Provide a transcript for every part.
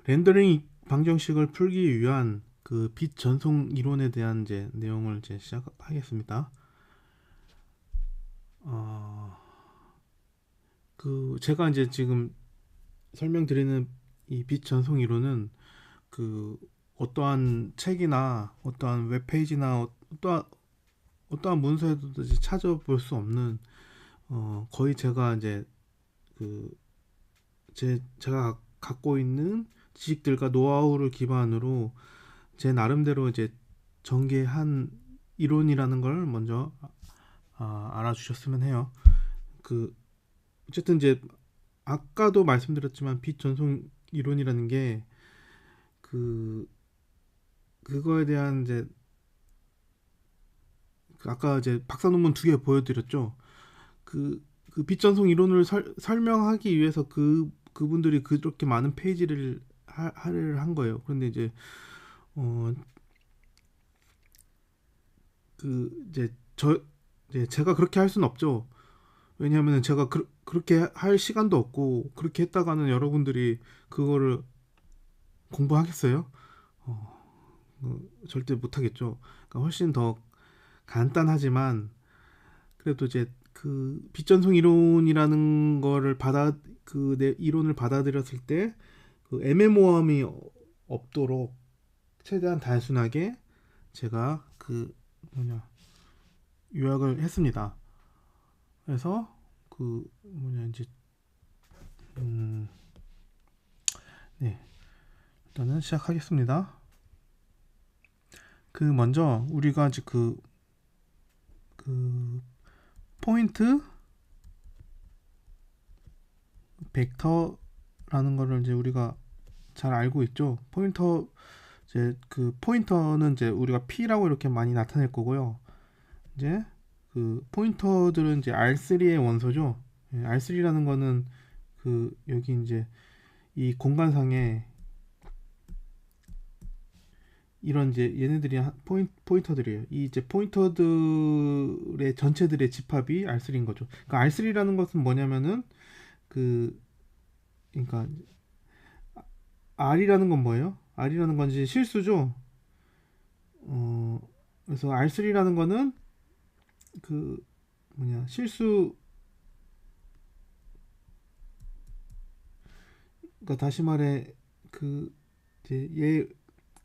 렌더링 방정식을 풀기 위한 그 빛 전송 이론에 대한 이제 내용을 이제 시작하겠습니다. 어, 그 제가 이제 지금 설명드리는 이 빛 전송 이론은 그 어떠한 책이나 어떠한 웹페이지나 어떠한 문서에도 이제 찾아볼 수 없는 거의 제가 이제 그 제가 갖고 있는 지식들과 노하우를 기반으로 제 나름대로 이제 전개한 이론이라는 걸 먼저 알아주셨으면 해요. 그 어쨌든 이제 아까도 말씀드렸지만 빛 전송 이론이라는 게 그 그거에 대한 이제 아까 이제 박사 논문 두 개 보여드렸죠. 그빛 전송 이론을 설명하기 위해서 그분들이 그렇게 많은 페이지를 할애를 한 거예요. 그런데 이제 어 이제 제가 그렇게 할 수는 없죠. 왜냐하면 제가 그렇게 할 시간도 없고 그렇게 했다가는 여러분들이 그거를 공부하겠어요? 절대 못하겠죠. 그러니까 훨씬 더 간단하지만 그래도 이제 그 빗전송 이론이라는 거를 내 이론을 받아들였을 때 그 애매모함이 없도록 최대한 단순하게 제가 그 뭐냐 요약을 했습니다. 그래서 그 뭐냐 이제 음, 네 일단은 시작하겠습니다. 그 먼저 우리가 이제 그 포인트 벡터라는 거를 이제 우리가 잘 알고 있죠. 이제 그 포인터는 이제 우리가 P라고 이렇게 많이 나타낼 거고요. 이제 그 포인터들은 이제 R3의 원소죠. R3라는 거는 그 여기 이제 이 공간상에 이런 이제 얘네들이 포인터들이에요. 이 이제 포인터들의 전체들의 집합이 R3인 거죠. 그러니까 R3라는 것은 뭐냐면은 그 그러니까 R이라는 건 뭐예요? R이라는 건 이제 실수죠. 그래서 R3라는 거는 그 뭐냐 실수 그러니까 다시 말해 그 이제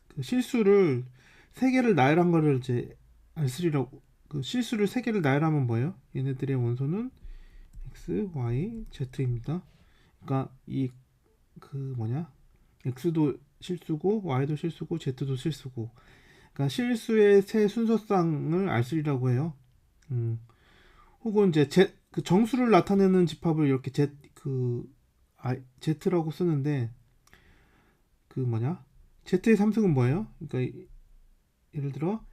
그 실수를 세 개를 나열한 거를 이제 R3라고 그 실수를 세 개를 나열하면 뭐예요? 얘네들의 원소는 X, Y, Z입니다. 그러니까 이 그 뭐냐 X도 실수고 Y도 실수고 Z도 실수고 그러니까 실수의 세 순서쌍을 R3라고 해요. 음. 혹은 이제 그 정수를 나타내는 집합을 이렇게 Z라고 쓰는데 그 뭐냐 Z의 삼승은 뭐예요? 그러니까 예를 들어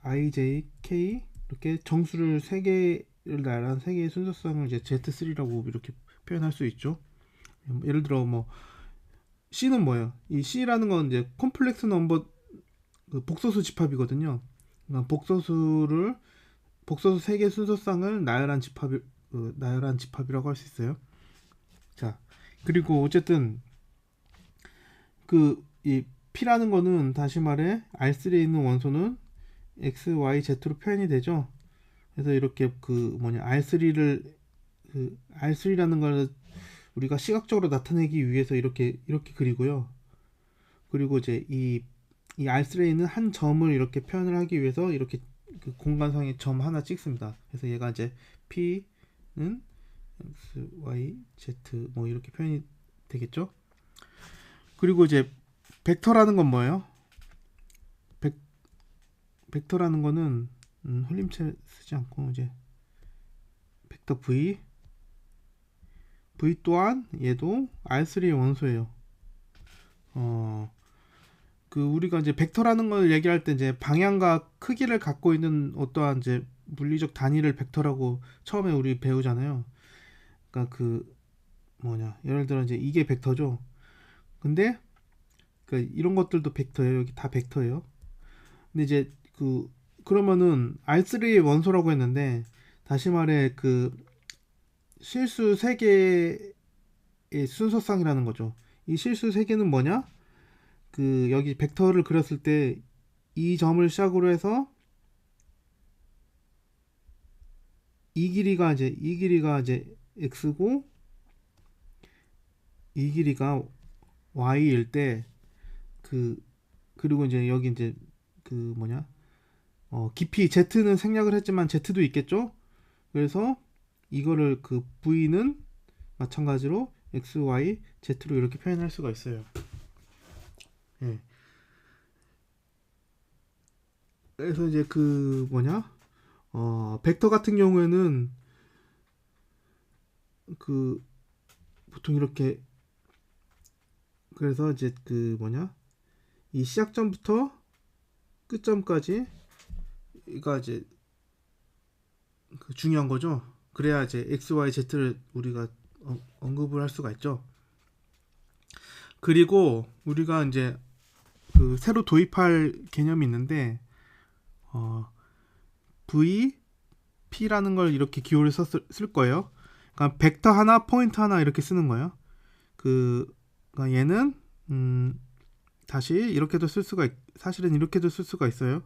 IJK 이렇게 정수를 세 개를 나열한 세 개의 순서쌍을 이제 Z3라고 이렇게 표현할 수 있죠. 예를 들어 뭐 C는 뭐예요? 이 C라는 건 이제 콤플렉스 넘버 그 복소수 집합이거든요. 그러니까 복소수 세 개 순서쌍을 나열한 집합이라고 할 수 있어요. 자, 그리고 어쨌든 이 P라는 거는 다시 말해 R3에 있는 원소는 X, Y, Z로 표현이 되죠. 그래서 이렇게 그 뭐냐 R3라는 걸 우리가 시각적으로 나타내기 위해서 이렇게 그리고요. 그리고 이제 이 R3에 있는 한 점을 이렇게 표현을 하기 위해서 이렇게 그 공간상에 점 하나 찍습니다. 그래서 얘가 이제 P는 X, Y, Z 뭐 이렇게 표현이 되겠죠. 그리고 이제 벡터라는 건 뭐예요? 벡, 벡터라는 거는 흘림체 쓰지 않고 이제 벡터 V 또한 얘도 R3의 원소예요. 그 우리가 이제 벡터라는 걸 얘기할 때 이제 방향과 크기를 갖고 있는 어떠한 이제 물리적 단위를 벡터라고 처음에 우리 배우잖아요. 그러니까 그 뭐냐 예를 들어 이제 이게 벡터죠. 근데 그 이런 것들도 벡터예요. 여기 다 벡터예요. 근데 이제 그러면은 R3의 원소라고 했는데 다시 말해 그 실수 세 개의 순서쌍이라는 거죠. 이 실수 세 개는 뭐냐? 그 여기 벡터를 그렸을 때 이 점을 시작으로 해서 이 길이가 이제 x고 이 길이가 y일 때 그 그리고 이제 여기 이제 그 뭐냐 깊이 z는 생략을 했지만 z도 있겠죠. 그래서 이거를 그 v는 마찬가지로 x, y, z로 이렇게 표현할 수가 있어요. 예. 그래서 이제 그 뭐냐 벡터 같은 경우에는 그 보통 이렇게 그래서 이제 그 뭐냐 이 시작점부터 끝점까지 가 이제 그 중요한 거죠. 그래야 이제 x, y, z를 우리가 언급을 할 수가 있죠. 그리고 우리가 이제 그 새로 도입할 개념이 있는데 v, p라는 걸 이렇게 기호를 쓸 거예요. 그러니까 벡터 하나, 포인트 하나 이렇게 쓰는 거예요. 그러니까 얘는 다시 이렇게도 쓸 수가 사실은 이렇게도 쓸 수가 있어요.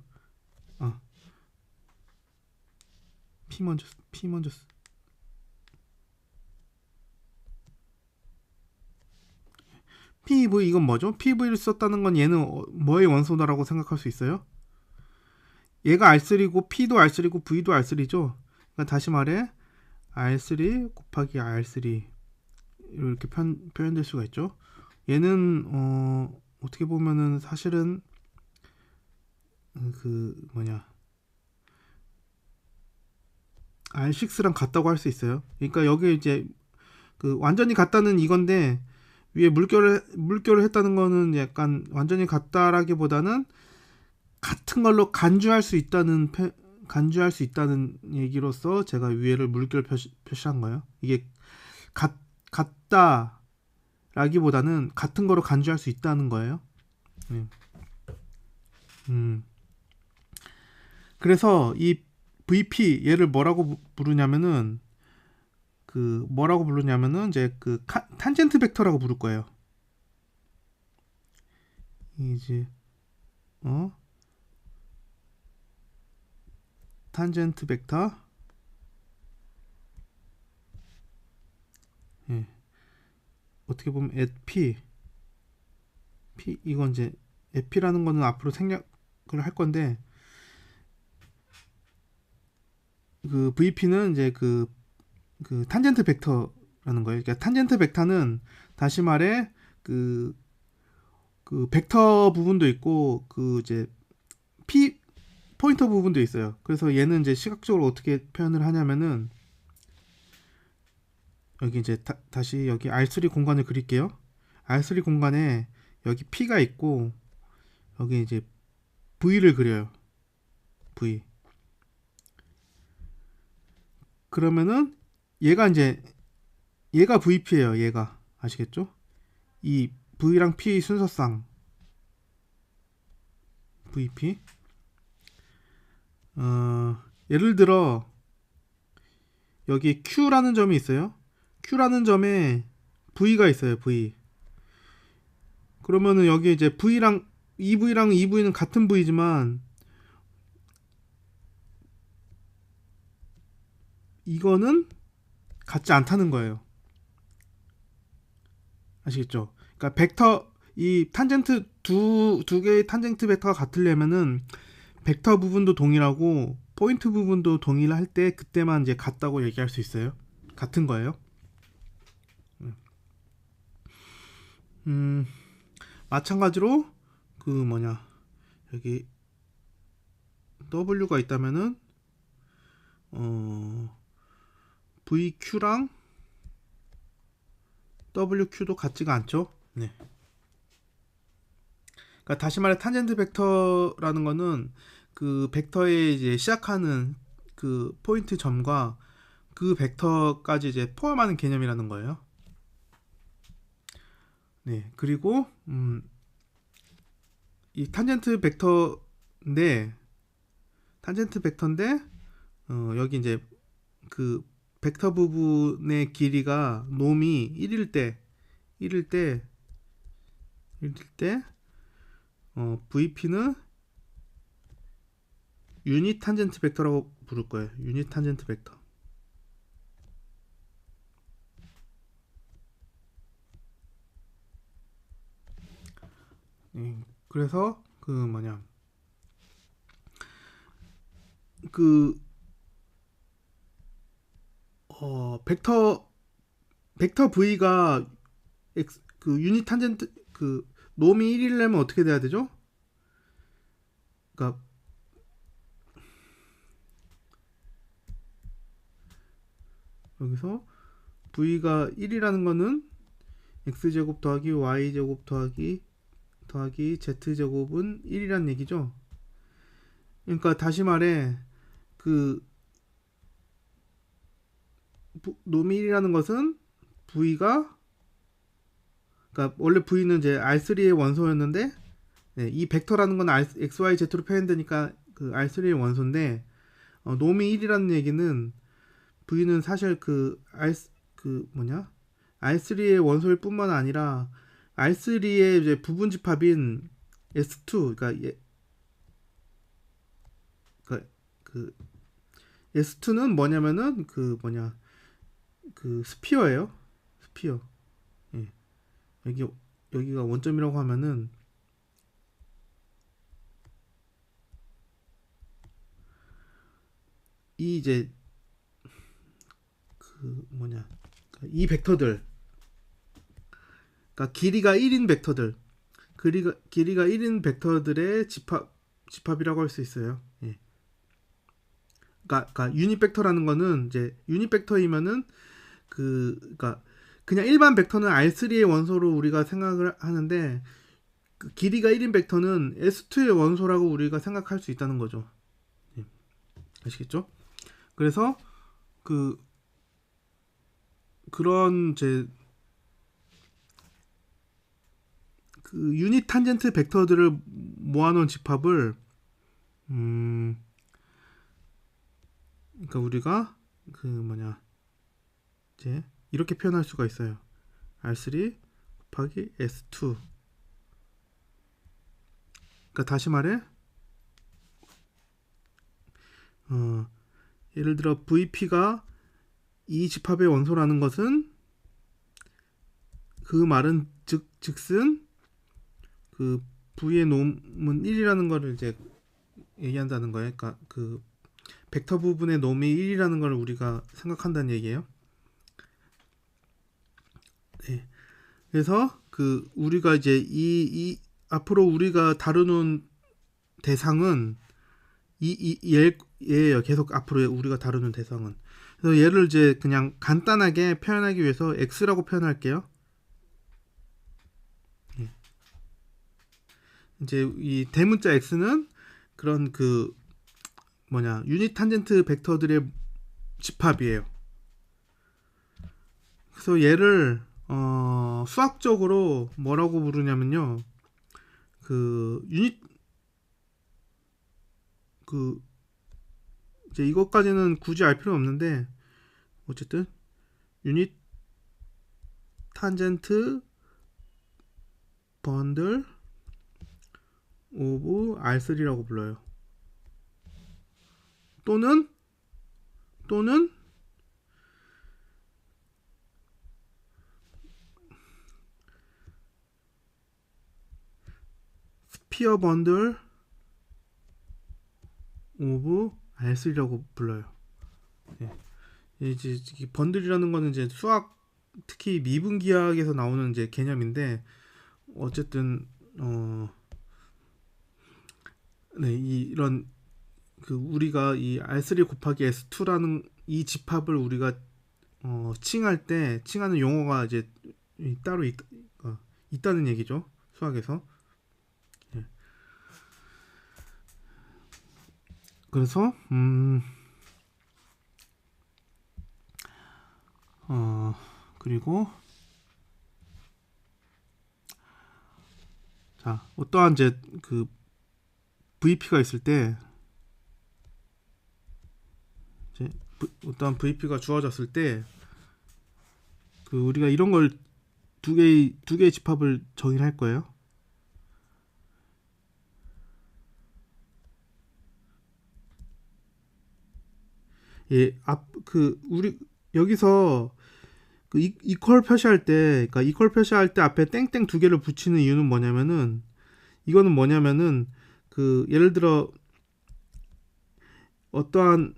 P 먼저 PV 이건 뭐죠? PV를 썼다는 건 얘는 뭐의 원소다라고 생각할 수 있어요? 얘가 R3고 P도 R3고 V도 R3죠. 그러니까 다시 말해 R3 곱하기 R3 이렇게 표현될 수가 있죠. 얘는 어떻게 보면은 사실은 그 뭐냐 R6랑 같다고 할 수 있어요. 그러니까 여기 이제 그 완전히 같다는 이건데 위에 물결을 했다는 거는 약간 완전히 같다라기보다는 같은 걸로 간주할 수 있다는 얘기로서 제가 위에를 물결 표시한 거예요. 이게 같다라기보다는 같은 거로 간주할 수 있다는 거예요. 네. 그래서 이 VP 얘를 뭐라고 부르냐면은 이제 그 탄젠트 벡터라고 부를 거예요. 이제 탄젠트 벡터 예. 어떻게 보면 at p 이건 이제 p라는 거는 앞으로 생략을 할 건데 그 VP는 이제 그 탄젠트 벡터라는 거예요. 그러니까 탄젠트 벡터는 다시 말해 그 벡터 부분도 있고 그 이제 p 포인터 부분도 있어요. 그래서 얘는 이제 시각적으로 어떻게 표현을 하냐면은 여기 이제 다시 여기 R3 공간을 그릴게요. R3 공간에 여기 P가 있고 여기 이제 V를 그려요. V. 그러면은 얘가 VP예요. 얘가 아시겠죠? 이 V랑 P 순서상 VP. 예를 들어 여기 Q라는 점이 있어요. Q라는 점에 V가 있어요. V. 그러면은 여기 이제 V랑 EV는 같은 V지만 이거는 같지 않다는 거예요. 아시겠죠? 그러니까 벡터 이 탄젠트 두 개의 탄젠트 벡터가 같으려면은 벡터 부분도 동일하고 포인트 부분도 동일할 때 그때만 이제 같다고 얘기할 수 있어요. 같은 거예요. 마찬가지로 그 뭐냐 여기 W가 있다면은 VQ랑 WQ도 같지가 않죠. 네. 그러니까 다시 말해 탄젠트 벡터라는 거는 그 벡터에 이제 시작하는 그 포인트 점과 그 벡터까지 이제 포함하는 개념이라는 거예요. 네. 그리고 이 탄젠트 벡터인데 여기 이제 그 벡터 부분의 길이가 놈이 1일 때 이럴 때 VP는 유닛 탄젠트 벡터라고 부를 거예요. 유닛 탄젠트 벡터. 그래서 그 뭐냐 그 벡터 V가 그 유닛 탄젠트 그 놈이 1이려면 어떻게 돼야 되죠? 그러니까 여기서 V가 1이라는 거는 x제곱 더하기 y제곱 더하기 z제곱은 1이란 얘기죠. 그러니까 다시 말해 그 놈이 1이라는 것은 V가 그러니까 원래 V는 이제 R3의 원소였는데 네, 이 벡터라는 건 x, y, z로 표현되니까 그 R3의 원소인데 놈이 1이라는 얘기는 V는 사실 R3의 원소일 뿐만 아니라 R3의 이제 부분 집합인 S2 그 S2는 뭐냐면은 그 스피어예요. 스피어. 예. 여기가 원점이라고 하면은 이 이제 이 벡터들 그러니까 길이가 1인 벡터들 길이가 1인 벡터들의 집합이라고 할 수 있어요. 예. 그러니까 유닛 벡터라는 거는 이제 유닛 벡터이면은 그러니까 그냥 일반 벡터는 R3의 원소로 우리가 생각을 하는데 그 길이가 1인 벡터는 S2의 원소라고 우리가 생각할 수 있다는 거죠. 예. 아시겠죠? 그래서 그런 이제 그 유닛 탄젠트 벡터들을 모아놓은 집합을 그러니까 우리가 이제 이렇게 표현할 수가 있어요. R3 곱하기 S2. 그러니까 다시 말해 예를 들어 VP가 이 집합의 원소라는 것은 그 말은 즉슨 그 V의 놈은 1이라는 거를 이제 얘기한다는 거예요. 그러니까 그 벡터 부분의 놈이 1이라는 걸 우리가 생각한다는 얘기예요. 네. 그래서 그 우리가 이제 이 앞으로 우리가 다루는 대상은 얘예요. 계속 앞으로 우리가 다루는 대상은. 그래서 얘를 이제 그냥 간단하게 표현하기 위해서 x라고 표현할게요. 이제 이 대문자 x는 그런 유닛 탄젠트 벡터들의 집합이에요. 그래서 얘를 수학적으로 뭐라고 부르냐면요. 이제 이것까지는 굳이 알 필요는 없는데 어쨌든 유닛 탄젠트 번들 오브 R3라고 불러요. 또는 스피어 번들 오브 R3라고 불러요. 예. 이제 번들이라는 거는 이제 수학 특히 미분기하학에서 나오는 이제 개념인데 어쨌든 네, 이런 우리가 이 R3 곱하기 S2라는 이 집합을 우리가 칭하는 용어가 이제 따로 있다는 얘기죠. 수학에서. 예. 그래서 그리고 자, 어떠한 이제 VP가 있을 때 이제 어떠한 VP가 주어졌을 때 우리가 이런 걸 두 개의 집합을 정의를 할 거예요. 예, 우리 여기서 그 이퀄 표시할 때, 그러니까 이퀄 표시할 때 앞에 땡땡 두 개를 붙이는 이유는 뭐냐면은, 이거는 뭐냐면은 그 예를 들어 어떠한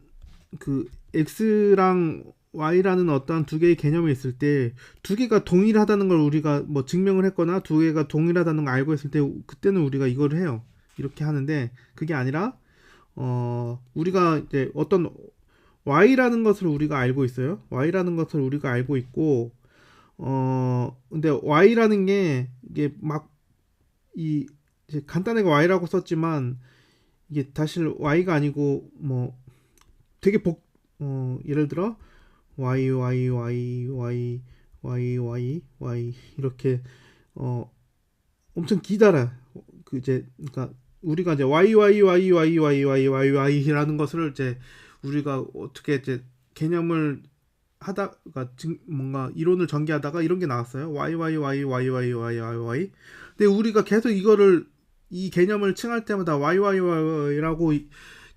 그 x랑 y라는 어떠한 두 개의 개념이 있을 때 두 개가 동일하다는 걸 우리가 뭐 증명을 했거나 두 개가 동일하다는 걸 알고 있을 때 그때는 우리가 이거를 해요. 이렇게 하는데 그게 아니라 우리가 이제 어떤 y라는 것을 우리가 알고 있어요. y라는 것을 우리가 알고 있고 근데 y라는 게 이게 막 이 간단하게 y라고 썼지만 이게 사실 y가 아니고 뭐 되게 예를 들어 y y y y y y y 이렇게 어 엄청 기다라 그 이제 그러니까 우리가 이제 y y y y y y y y라는 것을 이제 우리가 어떻게 이제 개념을 하다가 뭔가 이론을 전개하다가 이런 게 나왔어요. y y y y y y y y. 근데 우리가 계속 이거를 이 개념을 칭할 때마다 y y y라고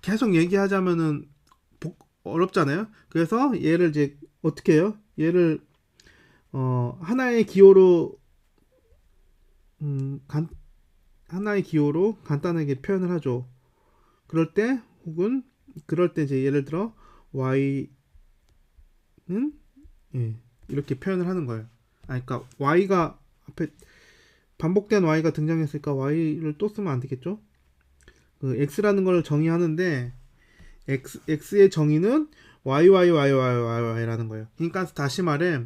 계속 얘기하자면은 어렵잖아요. 그래서 얘를 이제 어떻게 해요? 얘를 하나의 기호로 음, 간, 하나의 기호로 간단하게 표현을 하죠. 그럴 때 혹은 그럴 때 이제 예를 들어 y는 예, 이렇게 표현을 하는 거예요. 그러니까 y가 앞에 반복된 y가 등장했으니까 y를 또 쓰면 안 되겠죠? 그 x라는 걸 정의하는데 x의 정의는 y y y y y y라는 거예요. 그러니까 다시 말해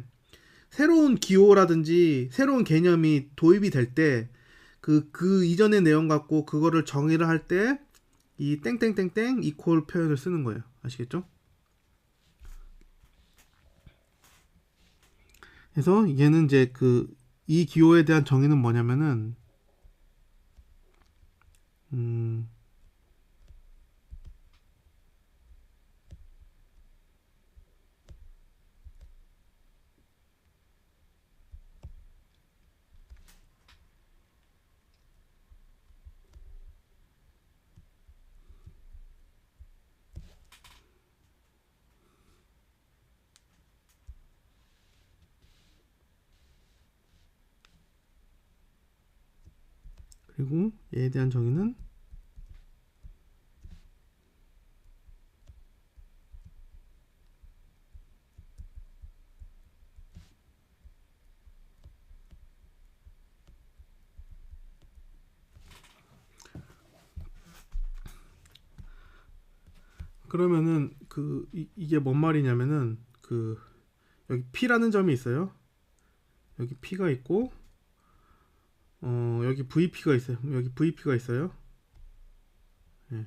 새로운 기호라든지 새로운 개념이 도입이 될 때 그 이전의 내용 갖고 그거를 정의를 할 때 이 땡땡땡땡 이퀄 표현을 쓰는 거예요. 아시겠죠? 그래서 얘는 이제 이 기호에 대한 정의는 뭐냐면은 음, 그리고 얘에 대한 정의는 그러면은 이게 뭔 말이냐면은 여기 P라는 점이 있어요. 여기 P가 있고 여기 VP가 있어요. 여기 VP가 있어요. 예.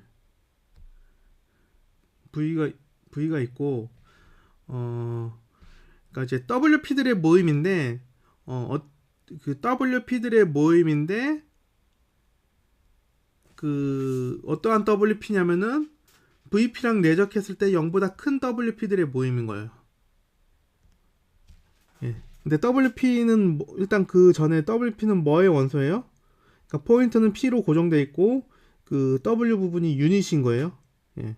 V가 V가 있고 어 그러니까 이제 WP들의 모임인데 그 WP들의 모임인데 어떠한 WP냐면은 VP랑 내적했을 때 0보다 큰 WP들의 모임인 거예요. 예. 근데 WP는 일단 그 전에 WP는 뭐의 원소예요? 그러니까 포인트는 P로 고정돼 있고 그 W 부분이 유닛인 거예요. 예.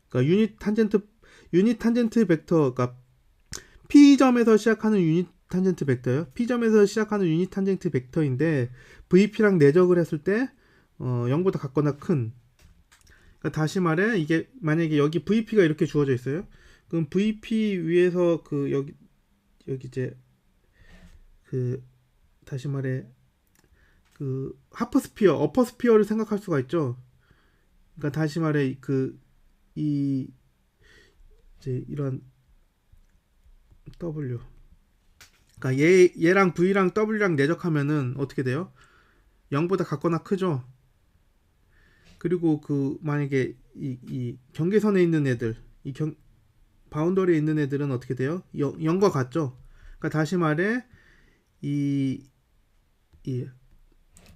그러니까 유닛 탄젠트 벡터 그러니까 P점에서 시작하는 유닛 탄젠트 벡터예요. P점에서 시작하는 유닛 탄젠트 벡터인데 VP랑 내적을 했을 때 0보다 같거나 큰. 그러니까 다시 말해 이게 만약에 여기 VP가 이렇게 주어져 있어요. 그럼 VP 위에서 여기 이제 그 다시 말해 하프스피어, 어퍼스피어를 생각할 수가 있죠. 그러니까 다시 말해 이 이제 이런 W. 그러니까 얘랑 V랑 W랑 내적하면은 어떻게 돼요? 0보다 같거나 크죠. 그리고 만약에 이 경계선에 있는 애들, 바운더리에 있는 애들은 어떻게 돼요? 0과 같죠. 그러니까 다시 말해 이, 이,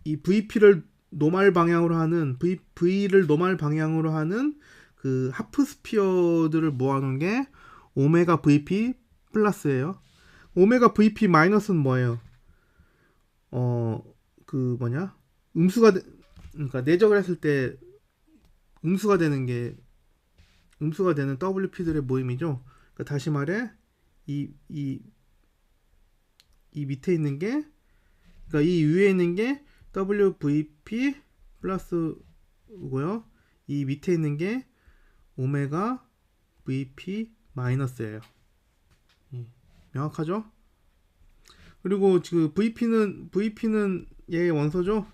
이 VP를 노말 방향으로 하는 V를 노말 방향으로 하는 그 하프 스피어들을 모아놓은 게 오메가 VP 플러스예요. 오메가 VP 마이너스는 뭐예요? 어, 뭐냐? 음수가 그러니까 내적을 했을 때 음수가 되는 게 음수가 되는 WP들의 모임이죠. 그러니까 다시 말해 이 밑에 있는 게, 그러니까 이 위에 있는 게 WVP 플러스고요. 이 밑에 있는 게 오메가 VP 마이너스예요. 명확하죠? 그리고 지금 VP는 얘의 원소죠.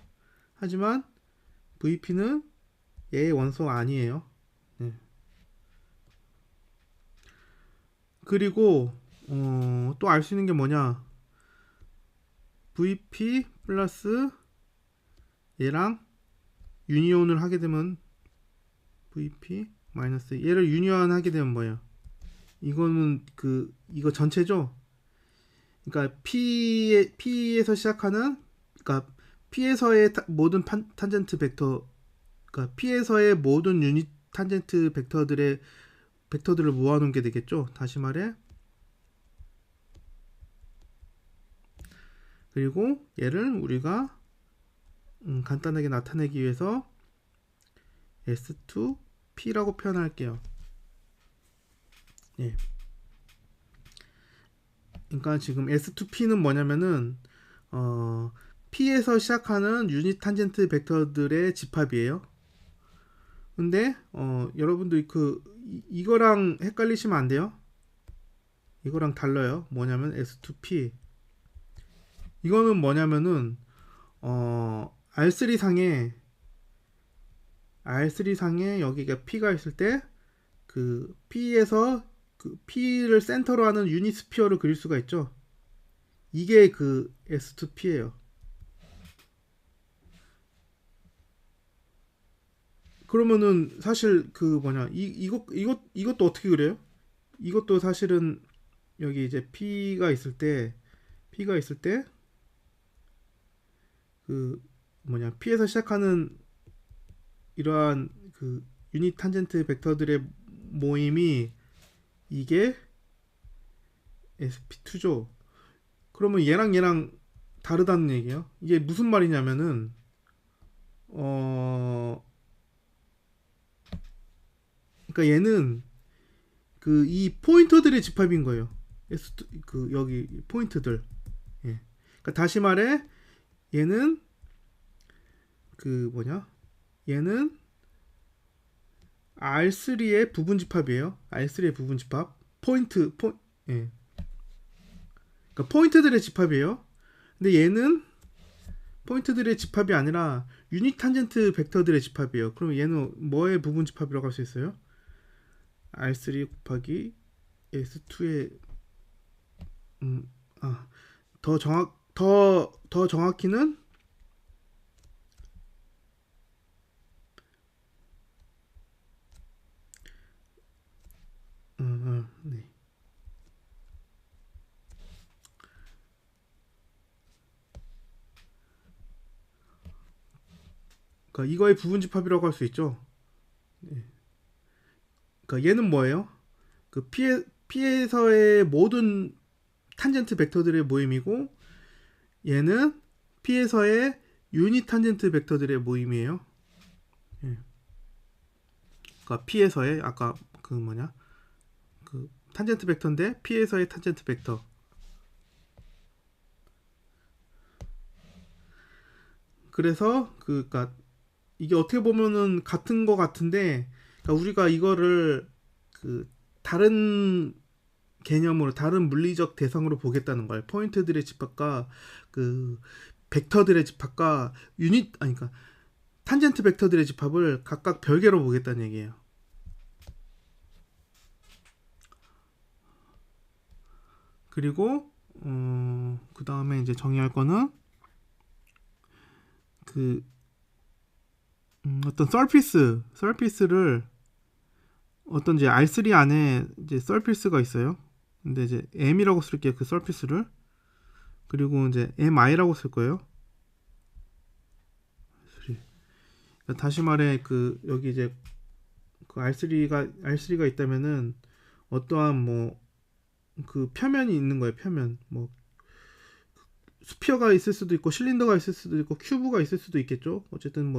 하지만 VP는 얘의 원소가 아니에요. 그리고 또 알 수 있는 게 뭐냐? VP 플러스 얘랑 유니온을 하게 되면 VP 마이너스 얘를 유니온 하게 되면 뭐예요? 이거는 이거 전체죠. 그러니까 P에서 시작하는, 그러니까 P에서의 모든 탄젠트 벡터, 그러니까 P에서의 모든 유닛 탄젠트 벡터들을 모아놓은 게 되겠죠. 다시 말해. 그리고 얘를 우리가 간단하게 나타내기 위해서 S2P라고 표현할게요. 예. 그러니까 지금 S2P는 뭐냐면은 P에서 시작하는 유닛 탄젠트 벡터들의 집합이에요. 근데 여러분들 이거랑 헷갈리시면 안 돼요. 이거랑 달라요. 뭐냐면 S2P 이거는 뭐냐면은 R3상에 여기가 P가 있을 때 P에서 P를 센터로 하는 유닛 스피어를 그릴 수가 있죠. 이게 S2P예요. 그러면은 사실 이것도 어떻게 그래요? 이것도 사실은 여기 이제 P가 있을 때 P에서 시작하는 이러한 유닛 탄젠트 벡터들의 모임이 이게 sp2죠. 그러면 얘랑 다르다는 얘기예요. 이게 무슨 말이냐면은 그러니까 얘는 이 포인터들의 집합인 거예요. 여기 포인트들. 예. 그러니까 다시 말해 얘는 얘는 R3의 부분 집합이에요. R3의 부분 집합. 예. 그러니까 포인트들의 집합이에요. 근데 얘는 포인트들의 집합이 아니라 유닛 탄젠트 벡터들의 집합이에요. 그럼 얘는 뭐의 부분 집합이라고 할 수 있어요? R3 곱하기 S2의 더 정확히는 네. 그러니까 이거의 부분 집합이라고 할 수 있죠. 네. 그러니까 얘는 뭐예요? P에서의 모든 탄젠트 벡터들의 모임이고 얘는 P에서의 유닛 탄젠트 벡터들의 모임이에요. 예. 그러니까 P에서의 아까 탄젠트 벡터인데 P에서의 탄젠트 벡터. 그래서 그러니까 이게 어떻게 보면은 같은 거 같은데, 그러니까 우리가 이거를 다른 개념으로 다른 물리적 대상으로 보겠다는 거예요. 포인트들의 집합과 벡터들의 집합과 그러니까 탄젠트 벡터들의 집합을 각각 별개로 보겠다는 얘기예요. 그리고 그 다음에 이제 정의할 거는 어떤 서피스를 어떤 이제 R3 안에 이제 서피스가 있어요. 근데 이제 M이라고 쓸게요. 그 서피스를. 그리고 이제 MI라고 쓸 거예요. 다시 말해 여기 이제 R3가 있다면은 어떠한 표면이 있는 거예요. 표면. 스피어가 있을 수도 있고 실린더가 있을 수도 있고 큐브가 있을 수도 있겠죠. 어쨌든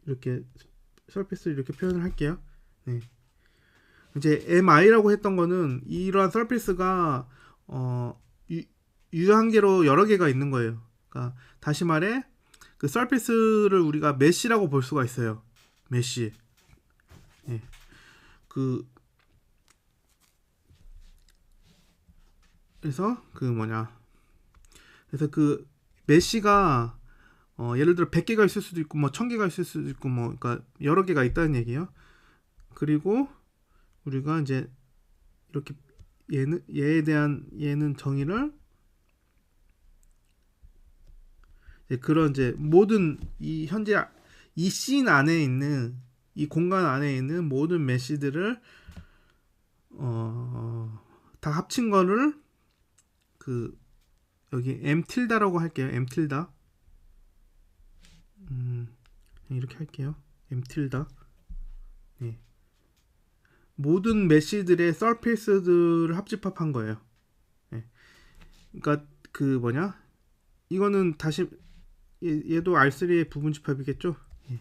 이렇게 서피스를 이렇게 표현을 할게요. 네. 이제 MI라고 했던 거는 이러한 서피스가 유, 유한계로 여러 개가 있는 거예요. 그러니까 다시 말해 그 서피스를 우리가 메쉬라고 볼 수가 있어요. 메쉬. 예. 그 그래서 그 뭐냐. 그래서 그 메쉬가 예를 들어 100개가 있을 수도 있고 뭐 1000개가 있을 수도 있고 뭐 그러니까 여러 개가 있다는 얘기예요. 그리고 우리가 이제 이렇게 얘에 대한 얘는 정의를 이제 그런 이제 모든 이 현재 이 씬 안에 있는 이 공간 안에 있는 모든 메시들을 다 합친 거를 그 여기 M 틸다라고 할게요. M 틸다. 이렇게 할게요. M 틸다. 네. 모든 메시들의 서페이스들을 합집합한 거예요. 네. 그러니까 그 뭐냐? 이거는 다시 얘도 R3의 부분 집합이겠죠? 예.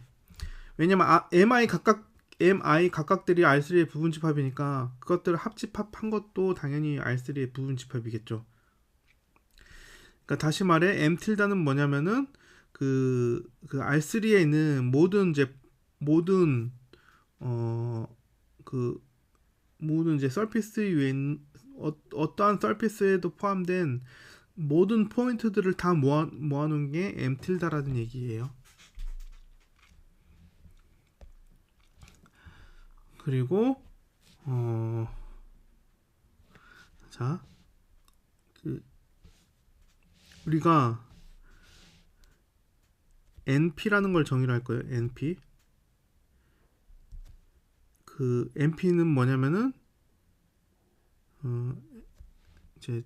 왜냐면 MI 각각들이 R3의 부분 집합이니까 그것들을 합집합한 것도 당연히 R3의 부분 집합이겠죠. 그러니까 다시 말해 M 틸다는 뭐냐면은 그 R3에 있는 모든 그 모든 이제 서피스 위에 있는 어떠한 서피스에도 포함된 모든 포인트들을 다 모아놓은 게 M 틸다라는 얘기예요. 그리고 자, 그 우리가 NP라는 걸 정의를 할 거예요. NP. 그 NP는 뭐냐면은 이제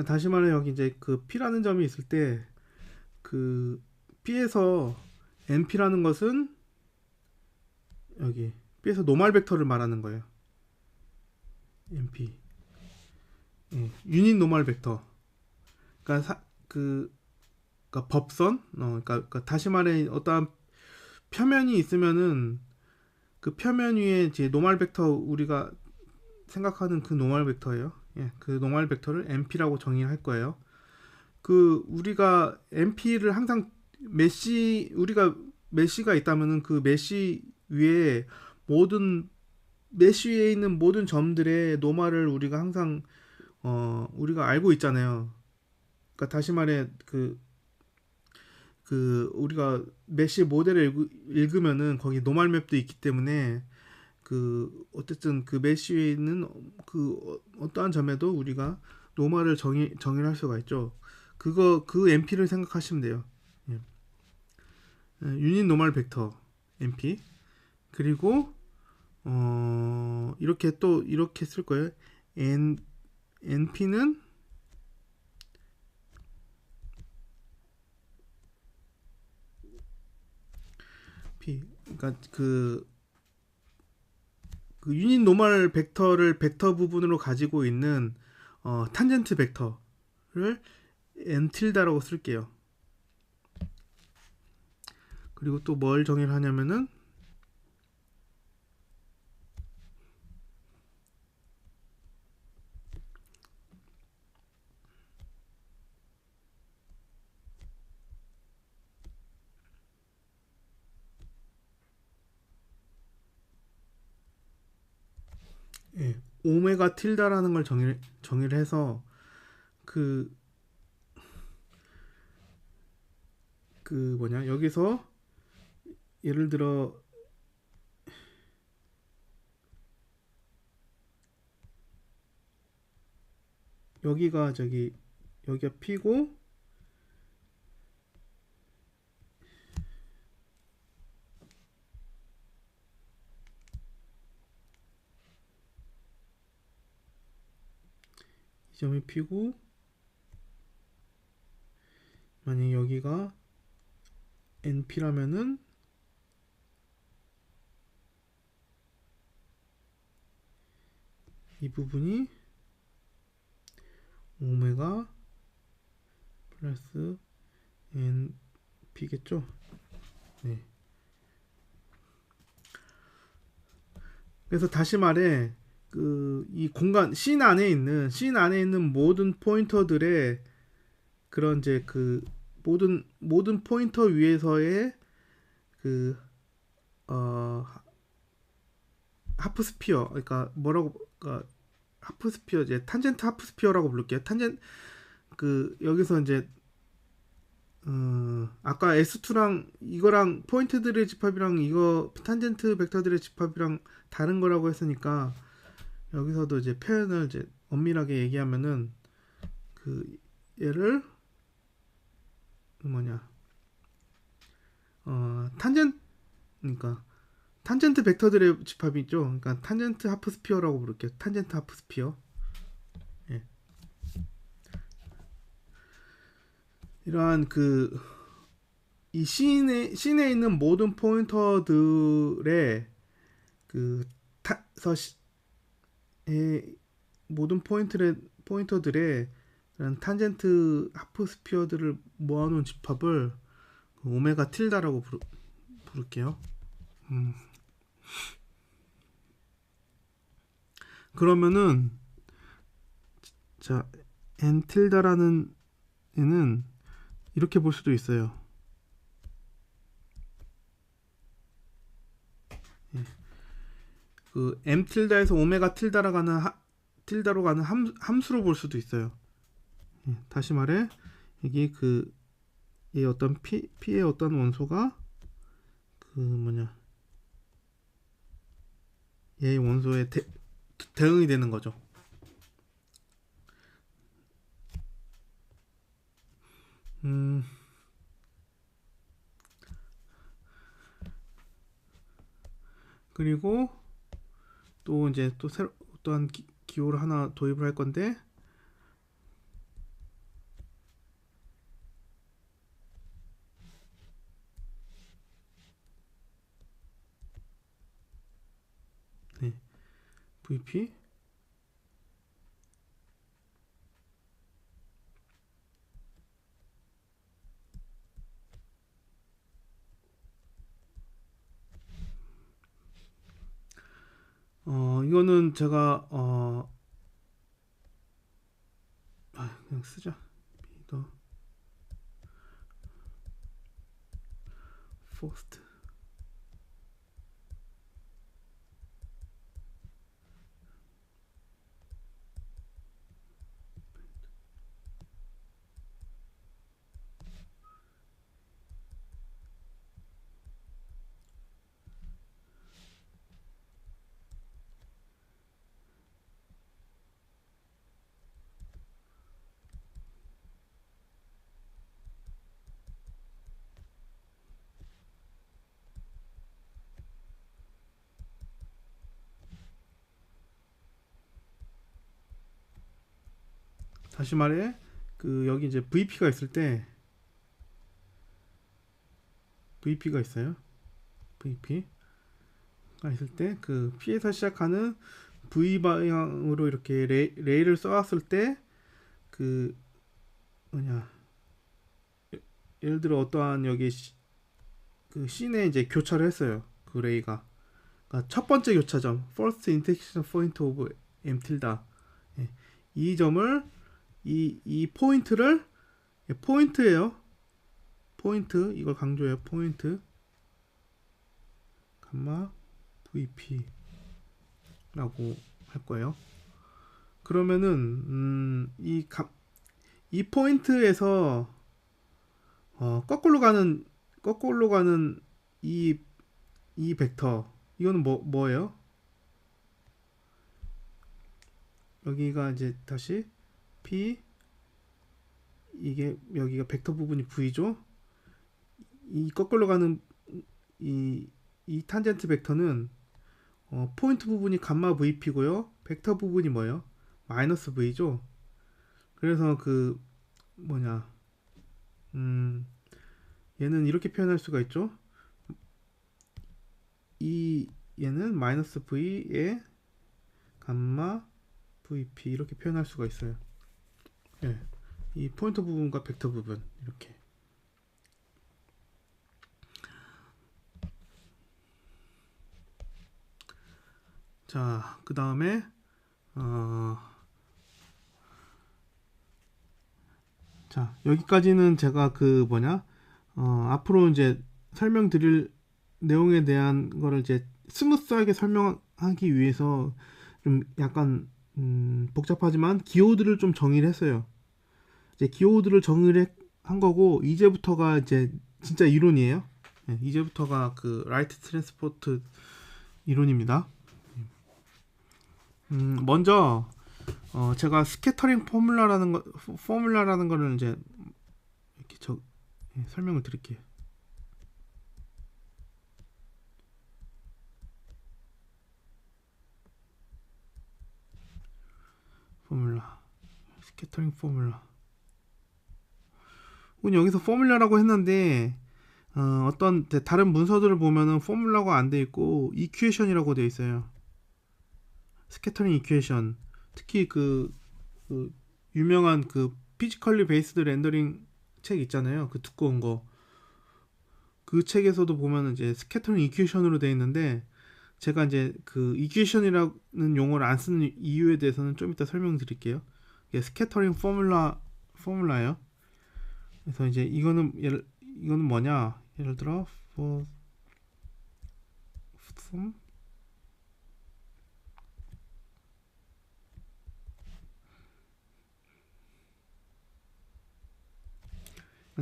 다시 말해 여기 이제 그 P라는 점이 있을 때 그 P에서 NP라는 것은 여기 P에서 노멀 벡터를 말하는 거예요. NP. 예, 유닛 노멀 벡터. 그러니까 그러니까 법선. 그러니까 다시 말해 어떠한 표면이 있으면은 그 표면 위에 이제 노멀 벡터 우리가 생각하는 그 노멀 벡터예요. 예, 그 노멀 벡터를 NP라고 정의할 거예요. 그 우리가 NP를 항상 우리가 메시가 있다면은 그 메시 위에 모든 메시 위에 있는 모든 점들의 노멀을 우리가 항상 우리가 알고 있잖아요. 그러니까 다시 말해 그 우리가 메시 모델을 읽으면은 거기 노멀 맵도 있기 때문에 그 어쨌든 그 메시 위에 있는 그 어떠한 점에도 우리가 노멀을 정의를 할 수가 있죠. 그 NP를 생각하시면 돼요. 예. 유닛 노멀 벡터 NP. 그리고 이렇게 또 이렇게 쓸 거예요. NP는 P. 그러니까 그 유닛 노멀 벡터를 벡터 부분으로 가지고 있는 탄젠트 벡터를 n 틸다라고 쓸게요. 그리고 또 뭘 정의를 하냐면은 예, 오메가 틸다라는 걸 정의를 해서 그 뭐냐 여기서 예를 들어 여기가 저기 여기가 P고 이 점이 P고 만약 여기가 NP라면은 이 부분이 오메가 플러스 NP겠죠? 네. 그래서 다시 말해 그 이 공간 씬 안에 있는 모든 포인터들의 그런 이제 그 모든 포인터 위에서의 그 하프스피어 그러니까 뭐라고 그러니까 하프스피어 이제 탄젠트 하프스피어라고 부를게요. 그 여기서 이제 아까 S2랑 이거랑 포인트들의 집합이랑 이거 탄젠트 벡터들의 집합이랑 다른 거라고 했으니까 여기서도 이제 표현을 이제 엄밀하게 얘기하면은 그 얘를 뭐냐 탄젠 그러니까 탄젠트 벡터들의 집합이 있죠. 그러니까 탄젠트 하프스피어라고 부를게요. 탄젠트 하프스피어. 예. 이러한 그 이 씬에 있는 모든 포인터들의 그 모든 포인터들의 그런 탄젠트 하프스피어들을 모아놓은 집합을 그 오메가 틸다라고 부를게요. 그러면은 자 n 틸다라는 애는 이렇게 볼 수도 있어요. 예. 그 m 틸다에서 오메가 틸다로 가는 함수로 볼 수도 있어요. 예. 다시 말해 여기 그 이 어떤 P의 어떤 원소가 그 뭐냐 얘의 원소에 대응이 되는 거죠. 그리고 또 이제 또 새로 또한 기호를 하나 도입을 할 건데 네, VP 이거는 제가 그냥 쓰자. 더 포스트 다시 말해 그 여기 이제 VP가 있을 때 VP가 있어요. VP가 있을 때 그 P에서 시작하는 V 방향으로 이렇게 레일을 써왔을 때 그 뭐냐 예를 들어 어떠한 여기 그 C에 이제 교차를 했어요. 그 레이가 그러니까 첫 번째 교차점 first intersection point of M tilde 예. 이 점을 이 포인트를 포인트예요. 포인트 이걸 강조해요. 포인트 감마 VP라고 할 거예요. 그러면은 이 포인트에서 거꾸로 가는 이 벡터 이거는 뭐예요? 여기가 이제 다시 P, 이게 여기가 벡터 부분이 V죠. 이 거꾸로 가는 이 탄젠트 벡터는 포인트 부분이 감마 VP고요. 벡터 부분이 뭐예요? 마이너스 V죠. 그래서 그 뭐냐 얘는 이렇게 표현할 수가 있죠. 이 얘는 마이너스 V에 감마 VP 이렇게 표현할 수가 있어요. 예. 이 포인터 부분과 벡터 부분 이렇게. 자, 그 다음에 자, 여기까지는 제가 그 뭐냐 앞으로 이제 설명드릴 내용에 대한 거를 이제 스무스하게 설명하기 위해서 좀 약간 복잡하지만 기호들을 좀 정의를 했어요. 이제 기호들을 정의를 한 거고 이제부터가 이제 진짜 이론이에요. 네, 이제부터가 그 라이트 트랜스포트 이론입니다. 먼저 제가 스캐터링 포뮬라라는 거를 이제 이렇게 설명을 드릴게요. 포뮬라, 스캐터링 포뮬라. 여기서 포뮬라라고 했는데 어떤 다른 문서들을 보면은 포뮬라가 안 돼 있고 이퀘이션이라고 돼 있어요. 스캐터링 이퀘이션. 특히 그 유명한 그 피지컬리 베이스드 렌더링 책 있잖아요. 그 두꺼운 거. 그 책에서도 보면은 이제 스캐터링 이퀘이션으로 돼 있는데 제가 이제 그 이퀘이션이라는 용어를 안 쓰는 이유에 대해서는 좀 이따 설명드릴게요. 이게 스캐터링 포뮬라예요. 그래서 이제 이거는 뭐냐? 예를 들어 for some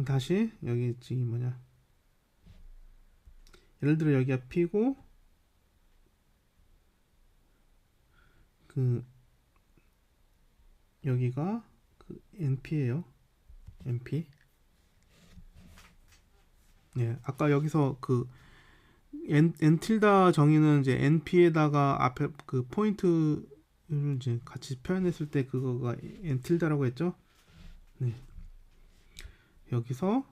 다시 여기 지금 뭐냐? 예를 들어 여기가 P고 그 여기가 그 NP예요. NP. 예, 아까 여기서 그 N틸다 정의는 이제 NP에다가 앞에 그 포인트를 이제 같이 표현했을 때 그거가 N틸다라고 했죠. 네. 여기서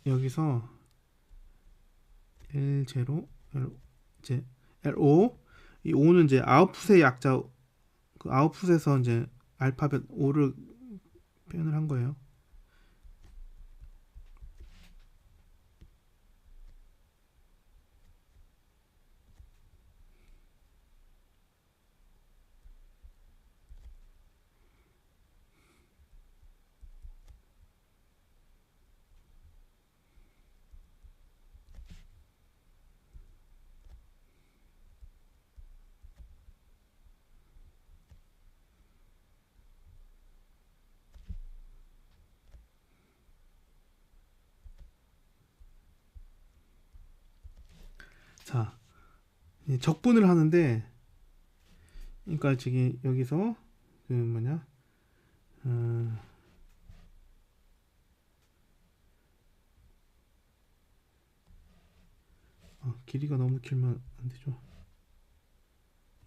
여기서 L0, L5 이 5는 이제 아웃풋의 약자 그 아웃풋에서 이제 알파벳 5를 표현을 한 거예요. 자, 적분을 하는데 그러니까 지금 여기서 그 뭐냐 길이가 너무 길면 안 되죠.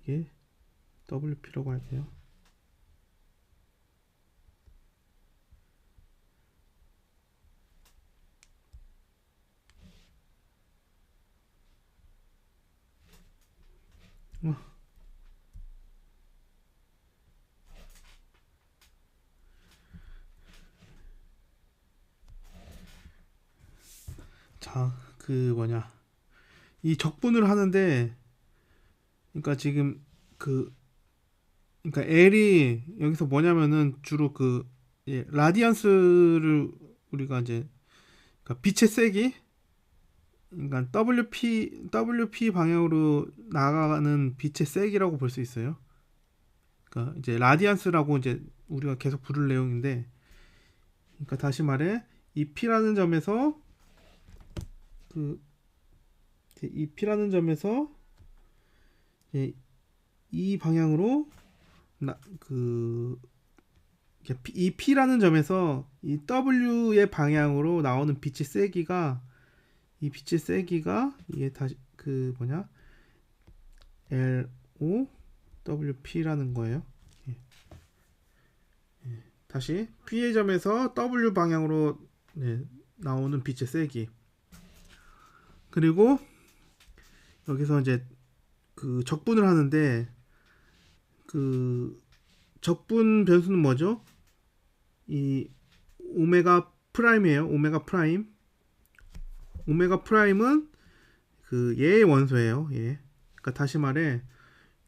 이게 WP라고 할게요. 자, 그 뭐냐 이 적분을 하는데 그러니까 지금 그러니까 L이 여기서 뭐냐면은 주로 라디언스를 우리가 이제 그러니까 빛의 세기 그러니까 WP 방향으로 나가는 빛의 세기라고 볼 수 있어요. 그러니까 이제 라디안스라고 이제 우리가 계속 부를 내용인데, 그러니까 다시 말해 이 P라는 점에서 이 P라는 점에서 이 방향으로 그 이 P라는 점에서 이 W의 방향으로 나오는 빛의 세기가 이 빛의 세기가 이게 다시 그 뭐냐 LO WP라는 거예요. 예. 다시 P의 점에서 W 방향으로 네, 나오는 빛의 세기. 그리고 여기서 이제 그 적분을 하는데 그 적분 변수는 뭐죠? 이 오메가 프라임이에요. 오메가 프라임. 오메가 프라임은 그 얘의 원소예요. 얘. 그러니까 다시 말해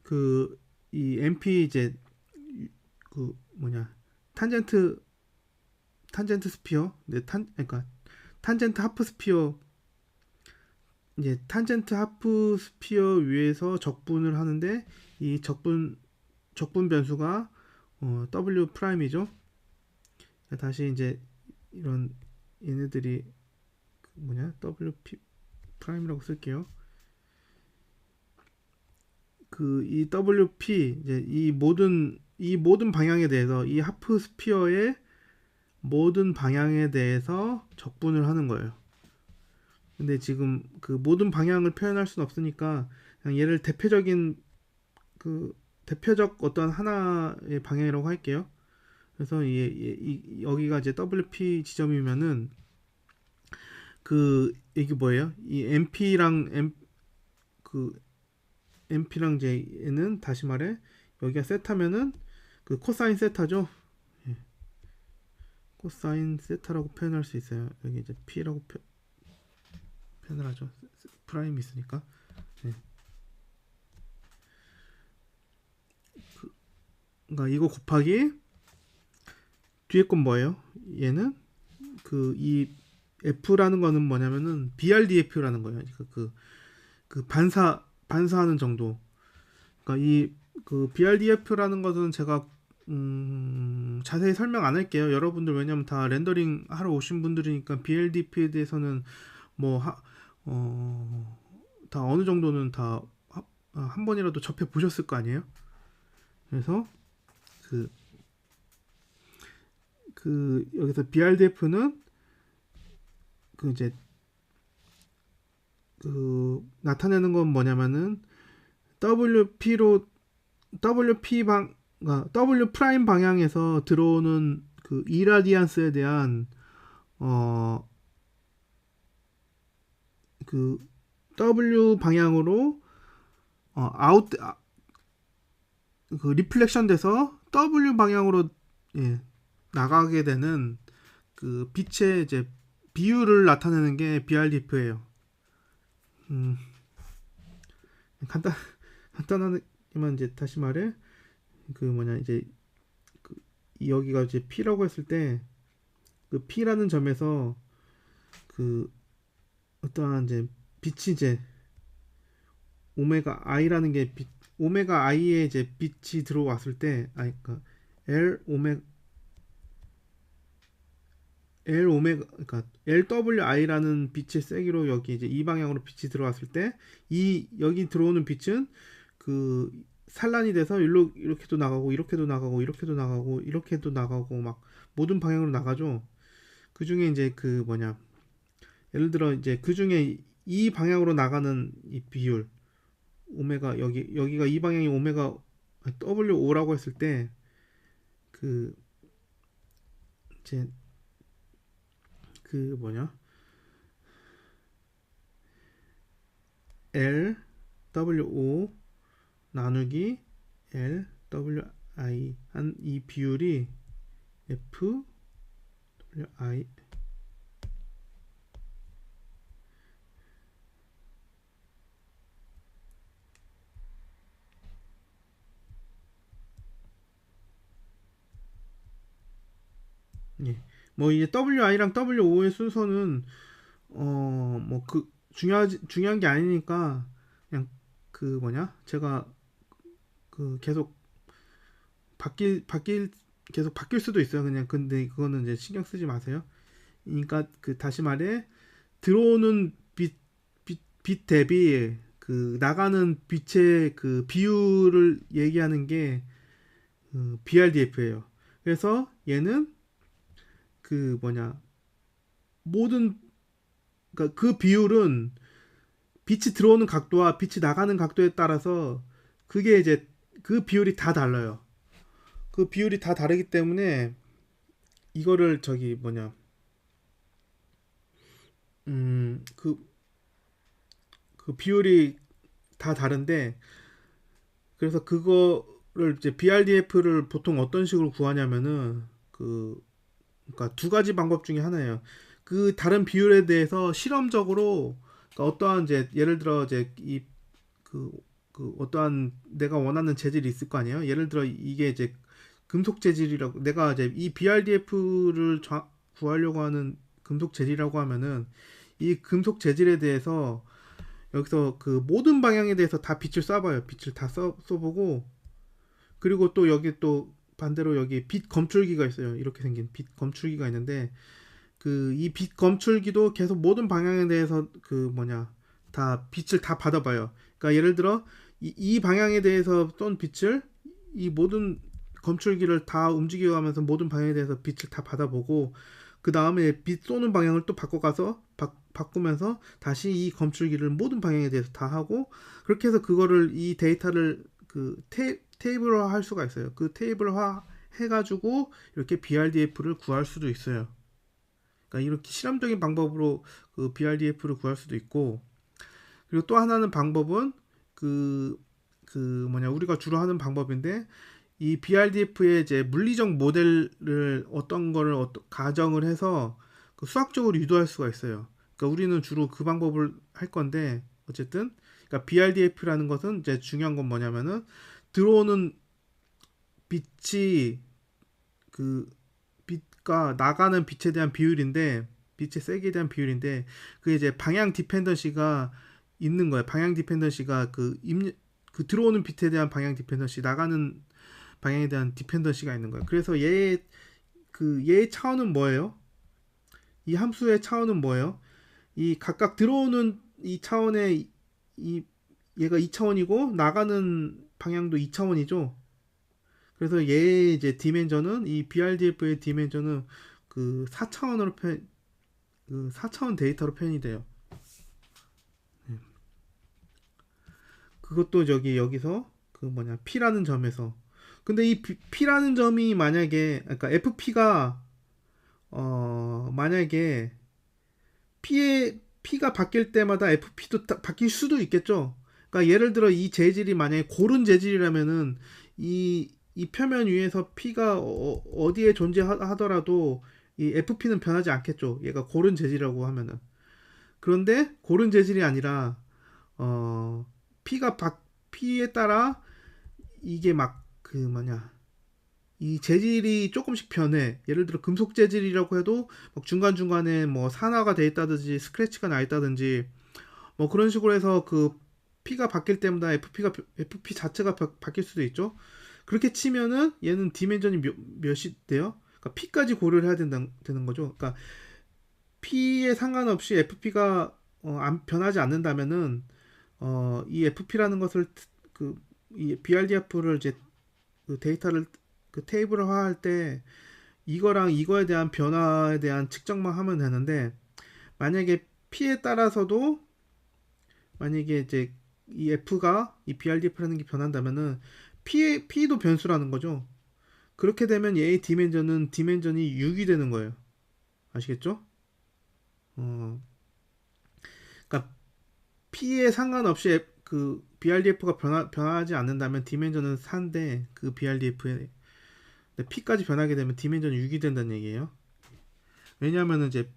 그 이 MP 이제 그 뭐냐 탄젠트 스피어 탄 그러니까 탄젠트 하프 스피어 이제 탄젠트 하프 스피어 위에서 적분을 하는데 이 적분 변수가 W 프라임이죠. 다시 이제 이런 얘네들이 그 뭐냐 WP 프라임이라고 쓸게요. 그 이 WP 이제 이 모든 방향에 대해서 이 하프 스피어의 모든 방향에 대해서 적분을 하는 거예요. 근데 지금 그 모든 방향을 표현할 수는 없으니까 그냥 얘를 대표적 어떤 하나의 방향이라고 할게요. 그래서 여기가 이제 WP 지점이면은 그 이게 뭐예요? 이 그 MP랑 J는 다시 말해 여기가 세타면은 그 코사인 세타죠. 예. 코사인 세타라고 표현할 수 있어요. 여기 이제 P라고 표현을 하죠. 프라임이 있으니까. 예. 그러니까 이거 곱하기 뒤에 건 뭐예요? 얘는 그 이 F라는 거는 뭐냐면은 BRDF라는 거예요. 그 반사하는 정도. 그러니까 이 그 BRDF라는 것은 제가 자세히 설명 안 할게요. 여러분들 왜냐면 다 렌더링 하러 오신 분들이니까 BLDP에 대해서는 뭐 다 어느 정도는 다 한 번이라도 접해 보셨을 거 아니에요. 그래서 그 여기서 BRDF는 그 이제 그 나타내는 건 뭐냐면은 WP W 프라임 방향에서 들어오는 그 이라디안스에 대한 그 W 방향으로 아웃 그 리플렉션 돼서 W 방향으로 예, 나가게 되는 그 빛의 이제 비율을 나타내는 게 BRDF예요. 음, 간단하게만 이제 다시 말해 그 뭐냐 이제 그 여기가 이제 P라고 했을 때 그 P라는 점에서 그 어떠한 이제 빛이 이제 오메가 i라는 게 오메가 i에 이제 빛이 들어왔을 때 아니 그러니까 L 그러니까 LWI라는 빛의 세기로 여기 이제 이 방향으로 빛이 들어왔을 때 이 여기 들어오는 빛은 그 산란이 돼서 일로 이렇게도 나가고 이렇게도 나가고 이렇게도 나가고 이렇게도 나가고 막 모든 방향으로 나가죠. 그 중에 이제 그 뭐냐 예를 들어 이제 그 중에 이 방향으로 나가는 이 비율 오메가 여기가 이 방향이 오메가 WO라고 했을 때 그 이제 그 뭐냐 L WO 나누기 L WI 한 이 비율이 F WI 예. 뭐 이제 WI랑 WO의 순서는 뭐 그 중요한 게 아니니까 그냥 그 뭐냐 제가 그 계속 바뀔 수도 있어요. 그냥 근데 그거는 이제 신경 쓰지 마세요. 그러니까 그 다시 말해 들어오는 빛 대비 그 나가는 빛의 그 비율을 얘기하는 게 BRDF예요. 그래서 얘는 그 뭐냐 모든 그러니까 그 비율은 빛이 들어오는 각도와 빛이 나가는 각도에 따라서 그게 이제 그 비율이 다 달라요. 그 비율이 다 다르기 때문에 이거를 저기 뭐냐 그 비율이 다 다른데 그래서 그거를 이제 BRDF를 보통 어떤 식으로 구하냐면은 그러니까 두 가지 방법 중에 하나예요. 그 다른 비율에 대해서 실험적으로 그러니까 어떠한 이제 예를 들어 이제 그, 그 어떠한 내가 원하는 재질이 있을 거 아니에요. 예를 들어 이게 이제 금속 재질이라고 내가 이제 이 BRDF를 구하려고 하는 금속 재질이라고 하면은 이 금속 재질에 대해서 여기서 그 모든 방향에 대해서 다 빛을 쏴봐요. 빛을 다 써보고 그리고 또 여기 또 반대로 여기 빛 검출기가 있어요. 이렇게 생긴 빛 검출기가 있는데 그 이 빛 검출기도 계속 모든 방향에 대해서 그 뭐냐 다 빛을 다 받아봐요. 그러니까 예를 들어 이 방향에 대해서 쏜 빛을 이 모든 검출기를 다 움직여가면서 모든 방향에 대해서 빛을 다 받아보고 그 다음에 빛 쏘는 방향을 또 바꿔가서 바꾸면서 다시 이 검출기를 모든 방향에 대해서 다 하고 그렇게 해서 그거를 이 데이터를 그 테이블화 할 수가 있어요. 그 테이블화 해가지고 이렇게 BRDF를 구할 수도 있어요. 그러니까 이렇게 실험적인 방법으로 그 BRDF를 구할 수도 있고 그리고 또 하나는 방법은 그, 뭐냐 우리가 주로 하는 방법인데 이 BRDF의 이제 물리적 모델을 어떤 거를 가정을 해서 그 수학적으로 유도할 수가 있어요. 그러니까 우리는 주로 그 방법을 할 건데 어쨌든 그러니까 BRDF라는 것은 이제 중요한 건 뭐냐면은 들어오는 빛이 그 빛과 나가는 빛에 대한 비율인데 빛의 세기에 대한 비율인데 그게 이제 방향 디펜던시가 있는 거예요. 방향 디펜던시가 그 들어오는 빛에 대한 방향 디펜던시 나가는 방향에 대한 디펜던시가 있는 거예요. 그래서 얘의 차원은 뭐예요? 이 함수의 차원은 뭐예요? 이 각각 들어오는 이 차원의 얘가 2차원이고 나가는 방향도 2차원이죠. 그래서 얘의 이제 디멘전은 이 BRDF의 디멘전은 그 4차원으로 그 4차원 데이터로 표현이 돼요. 그것도 여기서 그 뭐냐 P라는 점에서 근데 이 P라는 점이 만약에 그러니까 FP가 만약에 P가 바뀔 때마다 FP도 바뀔 수도 있겠죠. 그러니까 예를 들어 이 재질이 만약에 고른 재질이라면은 이 표면 위에서 P가 어디에 존재하더라도 이 FP는 변하지 않겠죠. 얘가 고른 재질이라고 하면은. 그런데 고른 재질이 아니라 어 P가 P에 따라 이게 막 그 뭐냐 이 재질이 조금씩 변해. 예를 들어 금속 재질이라고 해도 막 중간중간에 뭐 산화가 돼 있다든지 스크래치가 나 있다든지 뭐 그런 식으로 해서 그 P가 바뀔 때마다 FP 자체가 바뀔 수도 있죠. 그렇게 치면은 얘는 디멘전이 몇이 돼요? 그러니까 P까지 고려를 해야 되는 거죠. 그러니까 P에 상관없이 FP가 변하지 않는다면은 이 FP라는 것을 이 BRDF를 이제 그 데이터를 그 테이블화할 때 이거랑 이거에 대한 변화에 대한 측정만 하면 되는데 만약에 P에 따라서도 만약에 이제 이 F가 이 BRDF라는 게 변한다면은 P도 변수라는 거죠. 그렇게 되면 얘의 디멘전이 6이 되는 거예요. 아시겠죠? 어, 그러니까 P에 상관없이 그 BRDF가 변하지 않는다면 디멘전은 4인데 그 BRDF에 P까지 변하게 되면 디멘전이 6이 된다는 얘기예요. 왜냐하면 이제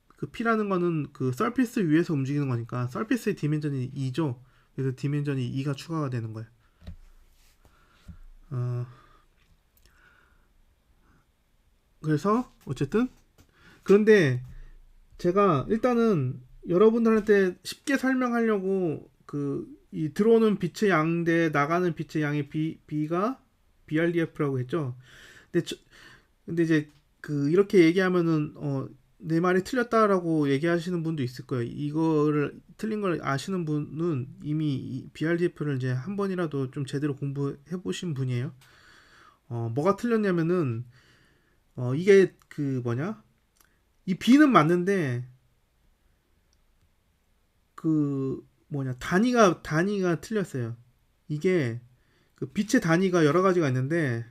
그 P라는 거는 그 서피스 위에서 움직이는 거니까 서피스의 디멘전이 2죠. 그래서 디멘전이 2가 추가가 되는 거예요. 어, 그래서 어쨌든 그런데 제가 일단은 여러분들한테 쉽게 설명하려고 이 들어오는 빛의 양 대 나가는 빛의 양의 B가 BRDF라고 했죠. 근데 근데 이제 이렇게 얘기하면은 내 말이 틀렸다라고 얘기하시는 분도 있을 거예요. 이거를 틀린 걸 아시는 분은 이미 BRDF를 이제 한 번이라도 좀 제대로 공부해 보신 분이에요. 뭐가 틀렸냐면은 이게 그 뭐냐? 이 B는 맞는데 그 뭐냐? 단위가 틀렸어요. 이게 그 빛의 단위가 여러 가지가 있는데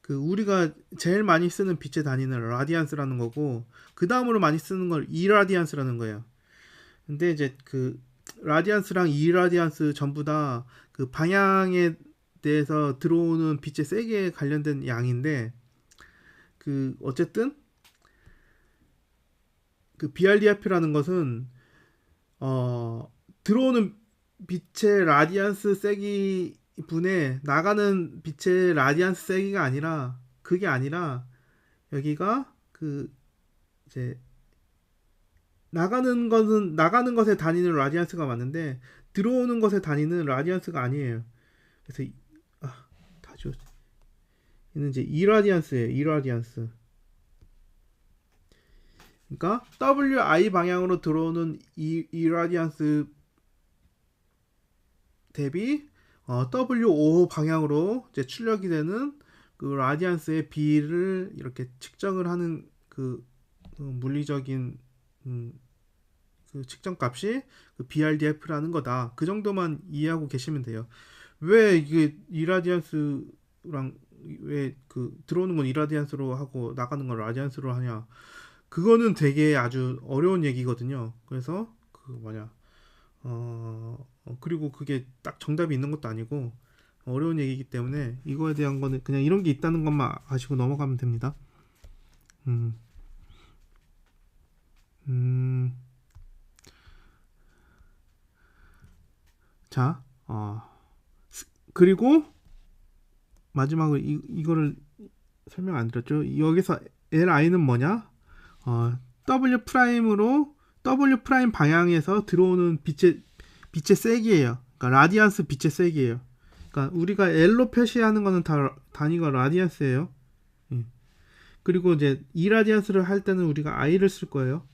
그 우리가 제일 많이 쓰는 빛의 단위는 라디안스라는 거고 그 다음으로 많이 쓰는 걸 이라디안스라는 거예요. 근데 이제 그 라디안스랑 이라디안스 전부 다 그 방향에 대해서 들어오는 빛의 세기에 관련된 양인데 그 어쨌든 그 BRDF라는 것은 들어오는 빛의 라디안스 세기 분에 나가는 빛의 라디안스 세기가 아니라 그게 아니라 여기가 그 이제 나가는 것의 단위는 라디안스가 맞는데 들어오는 것의 단위는 라디안스가 아니에요. 그래서 다 지웠어. 얘는 이제 이라디안스예요. 이라디안스. 그러니까 WI 방향으로 들어오는 이라디안스 대비 WO 방향으로 이제 출력이 되는 그 라디안스의 B를 이렇게 측정을 하는 그 물리적인 그 측정 값이 그 BRDF라는 거다. 그 정도만 이해하고 계시면 돼요. 왜 이게 이라디안스랑 왜 그 들어오는 건 이라디안스로 하고 나가는 건 라디안스로 하냐? 그거는 되게 아주 어려운 얘기거든요. 그래서 그 뭐냐 그리고 그게 딱 정답이 있는 것도 아니고 어려운 얘기이기 때문에 이거에 대한 거는 그냥 이런 게 있다는 것만 아시고 넘어가면 됩니다. 음, 음, 자, 그리고 마지막으로 이거를 설명 안 드렸죠. 여기서 LI는 뭐냐? W 프라임으로 W 프라임 방향에서 들어오는 빛의 세기예요. 그러니까 라디안스 빛의 세기예요. 그러니까 우리가 L로 표시하는 거는 다 단위가 라디안스예요. 예. 그리고 이제 이라디안스를 할 때는 우리가 I를 쓸 거예요.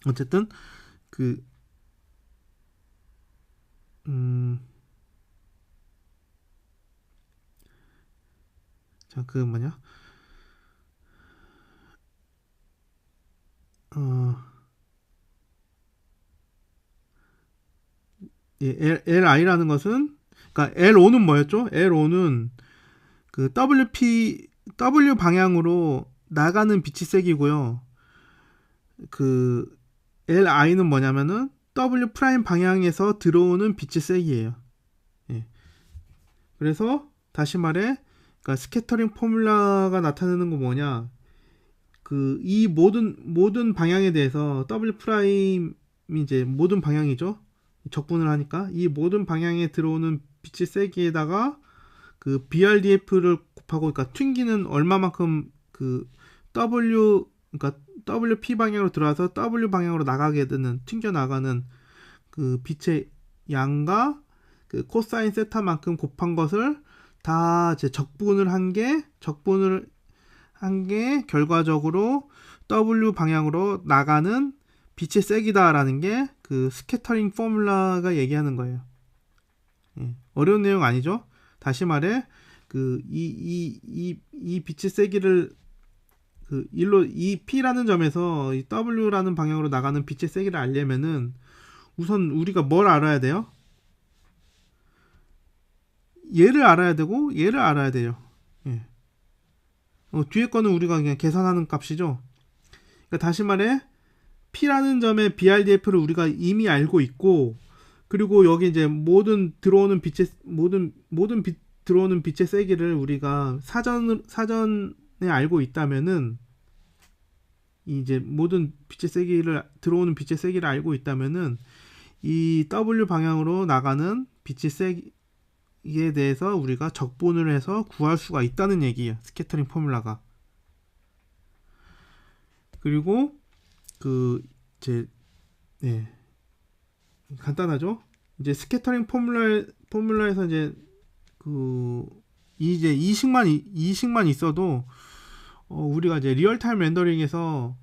어쨌든 그 자, 그 뭐냐? 어, 예, LI라는 것은 그러니까 LO는 뭐였죠? LO는 그 W 방향으로 나가는 빛이 세기고요. 그 LI는 뭐냐면은 W 프라임 방향에서 들어오는 빛의 세기예요. 예. 그래서 다시 말해, 그러니까 스캐터링 포뮬라가 나타내는 거 뭐냐? 그 이 모든 방향에 대해서 W 프라임이 이제 모든 방향이죠. 적분을 하니까 이 모든 방향에 들어오는 빛의 세기에다가 그 BRDF를 곱하고 그러니까 튕기는 얼마만큼 그 W 그러니까 WP 방향으로 들어와서 W 방향으로 나가게 되는 튕겨 나가는 그 빛의 양과 그 코사인 세타만큼 곱한 것을 다 이제 적분을 한 게 결과적으로 W 방향으로 나가는 빛의 세기다라는 게 그 스캐터링 포뮬라가 얘기하는 거예요. 예. 어려운 내용 아니죠? 다시 말해 그 이 빛의 세기를 그 일로 이 P라는 점에서 이 W라는 방향으로 나가는 빛의 세기를 알려면은 우선 우리가 뭘 알아야 돼요? 얘를 알아야 되고 얘를 알아야 돼요. 예. 뒤에 거는 우리가 그냥 계산하는 값이죠. 그러니까 다시 말해 P라는 점의 BRDF를 우리가 이미 알고 있고 그리고 여기 이제 모든 빛 들어오는 빛의 세기를 우리가 사전에 알고 있다면은 이제 모든 들어오는 빛의 세기를 알고 있다면은 이 W 방향으로 나가는 빛의 세기에 대해서 우리가 적분을 해서 구할 수가 있다는 얘기예요. 스캐터링 포뮬라가. 그리고 그 이제 네, 간단하죠. 이제 스캐터링 포뮬라에서 이제 그 이제 이식만 있어도 우리가 이제 리얼타임 렌더링에서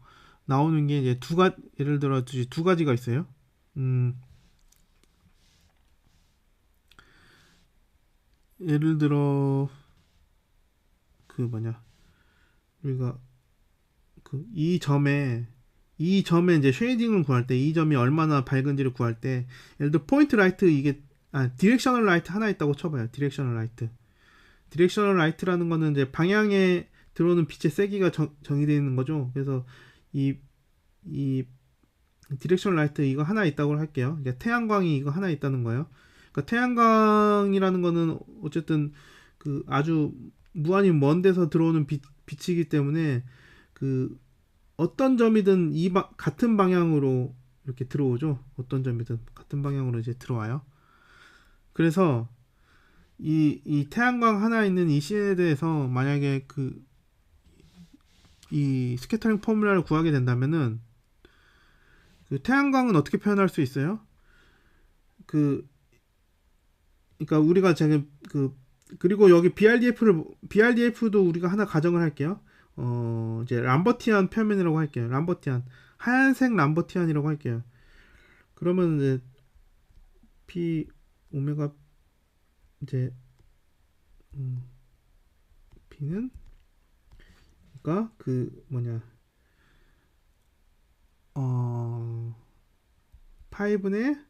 나오는 게 이제 예를 들어 두 가지가 있어요. 예를 들어 그 뭐냐 우리가 그 이 점에 이제 쉐이딩을 구할 때 이 점이 얼마나 밝은지를 구할 때 예를 들어 포인트 라이트 이게 디렉셔널 라이트 하나 있다고 쳐봐요. 디렉셔널 라이트라는 거는 이제 방향에 들어오는 빛의 세기가 정의되어 있는 거죠. 그래서 이 디렉셔널 라이트 이거 하나 있다고 할게요. 그러니까 태양광이 이거 하나 있다는 거예요. 그러니까 태양광이라는 거는 어쨌든 그 아주 무한히 먼 데서 들어오는 빛이기 때문에 그 어떤 점이든 같은 방향으로 이렇게 들어오죠. 어떤 점이든 같은 방향으로 이제 들어와요. 그래서 이 태양광 하나 있는 이 씬에 대해서 만약에 이 스캐터링 포뮬러를 구하게 된다면은 그 태양광은 어떻게 표현할 수 있어요? 그러니까 우리가 지금 그리고 여기 BRDF도 우리가 하나 가정을 할게요. 이제 람버티안 표면이라고 할게요. 하얀색 람버티안이라고 할게요. 그러면 이제 P 오메가 이제 P는 그러니까 그 뭐냐 5분의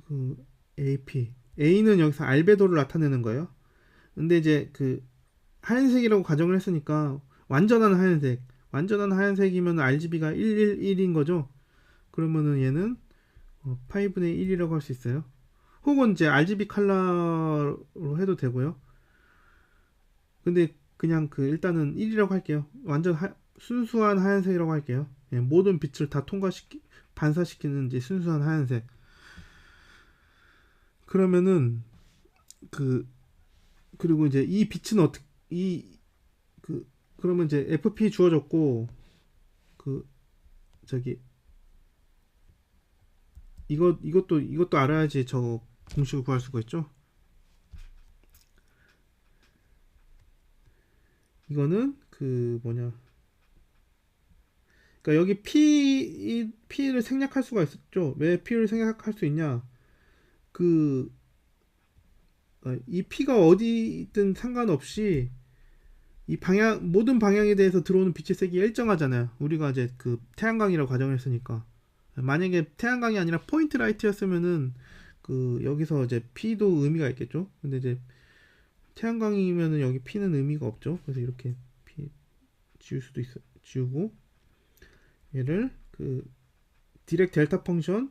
그 AP A는 여기서 알베도를 나타내는 거예요. 근데 이제 그 하얀색이라고 가정을 했으니까 완전한 하얀색이면 RGB가 111인 거죠. 그러면은 얘는 5분의 1이라고 할 수 있어요. 혹은 이제 RGB 컬러로 해도 되고요. 근데 그냥 일단은 1이라고 할게요. 완전 순수한 하얀색이라고 할게요. 예, 모든 빛을 다 반사시키는 이제 순수한 하얀색. 그러면은 그리고 이제 이 빛은 그러면 이제 FP 주어졌고 저기 이것도 알아야지 저 공식을 구할 수가 있죠. 이거는 그러니까 여기 P를 생략할 수가 있었죠. 왜 P를 생략할 수 있냐? 이 P가 어디든 상관없이 모든 방향에 대해서 들어오는 빛의 세기가 일정하잖아요. 우리가 이제 태양광이라고 가정을 했으니까. 만약에 태양광이 아니라 포인트 라이트였으면은 여기서 이제 P도 의미가 있겠죠. 근데 이제 태양광이면은 여기 P는 의미가 없죠. 그래서 이렇게 P 지울 수도 있어. 지우고 얘를 디렉 델타 펑션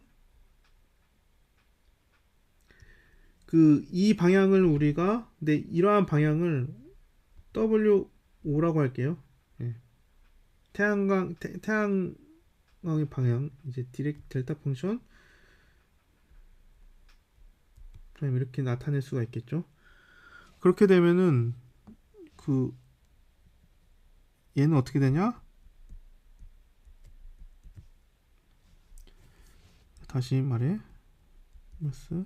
이 방향을 우리가 이러한 방향을 WO라고 할게요. 예. 태양광의 방향 이제 디렉 델타 펑션 프라임 이렇게 나타낼 수가 있겠죠. 그렇게 되면은 얘는 어떻게 되냐? 다시 말해. 마스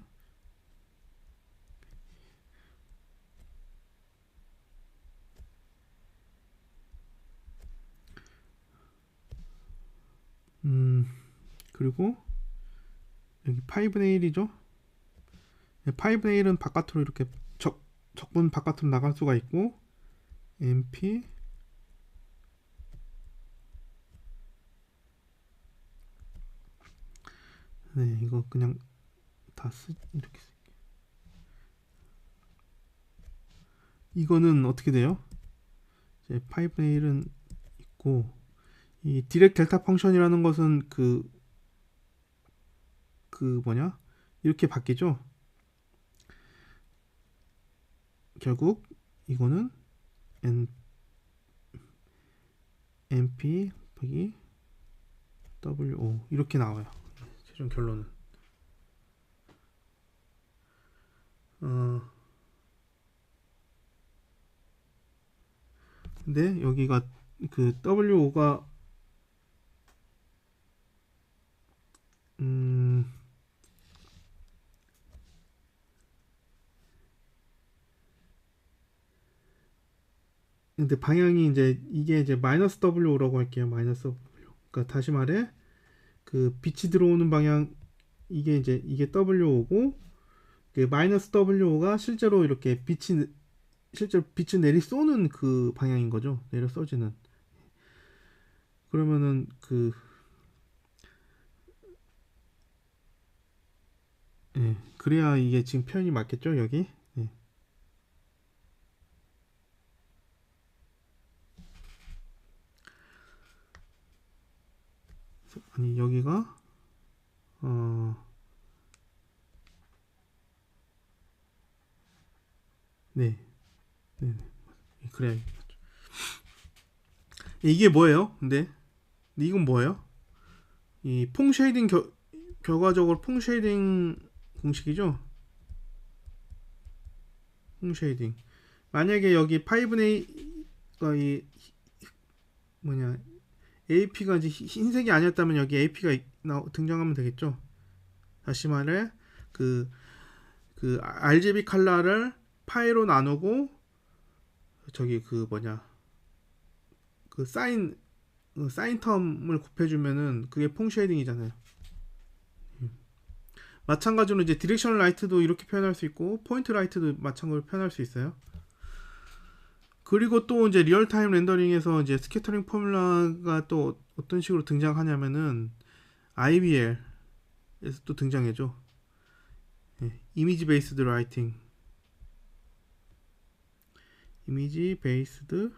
그리고 여기 5분의 1이죠. 5분의 1은 바깥으로 이렇게 적분 바깥으로 나갈 수가 있고 MP 네 이거 그냥 이렇게 이거는 어떻게 돼요? 이제 5분의 1은 있고 이 디렉 델타 펑션이라는 것은 뭐냐 이렇게 바뀌죠. 결국 이거는 NP 더하기 WO 이렇게 나와요. 최종 결론은 근데 여기가 WO가 근데 방향이 이게 이제 마이너스 W라고 할게요. 마이너스 W. 그러니까 다시 말해 빛이 들어오는 방향 이게 WO고 마이너스 WO가 실제로 이렇게 빛이 실제로 빛을 내리 쏘는 그 방향인 거죠. 내려 쏘지는. 그러면은 예, 그래야 이게 지금 표현이 맞겠죠, 여기? 예. 아니, 여기가, 어, 네, 네, 네. 그래야. 이게 뭐예요? 근데 이건 뭐예요? 이 퐁쉐이딩 결과적으로 퐁쉐이딩 공식이죠? 퐁쉐이딩. 만약에 여기 5A가 이 뭐냐 AP가 이제 흰색이 아니었다면 여기 AP가 등장하면 되겠죠. 다시 말해 그 RGB 컬러를 파이로 나누고 저기 그 뭐냐 그 사인 텀을 곱해주면은 그게 퐁 쉐이딩이잖아요. 마찬가지로 이제 디렉셔널 라이트도 이렇게 표현할 수 있고 포인트 라이트도 마찬가지로 표현할 수 있어요. 그리고 또 이제 리얼타임 렌더링에서 이제 스캐터링 포뮬라가 또 어떤 식으로 등장하냐면은 IBL에서 또 등장해죠. 이미지 베이스드 라이팅, 이미지 베이스드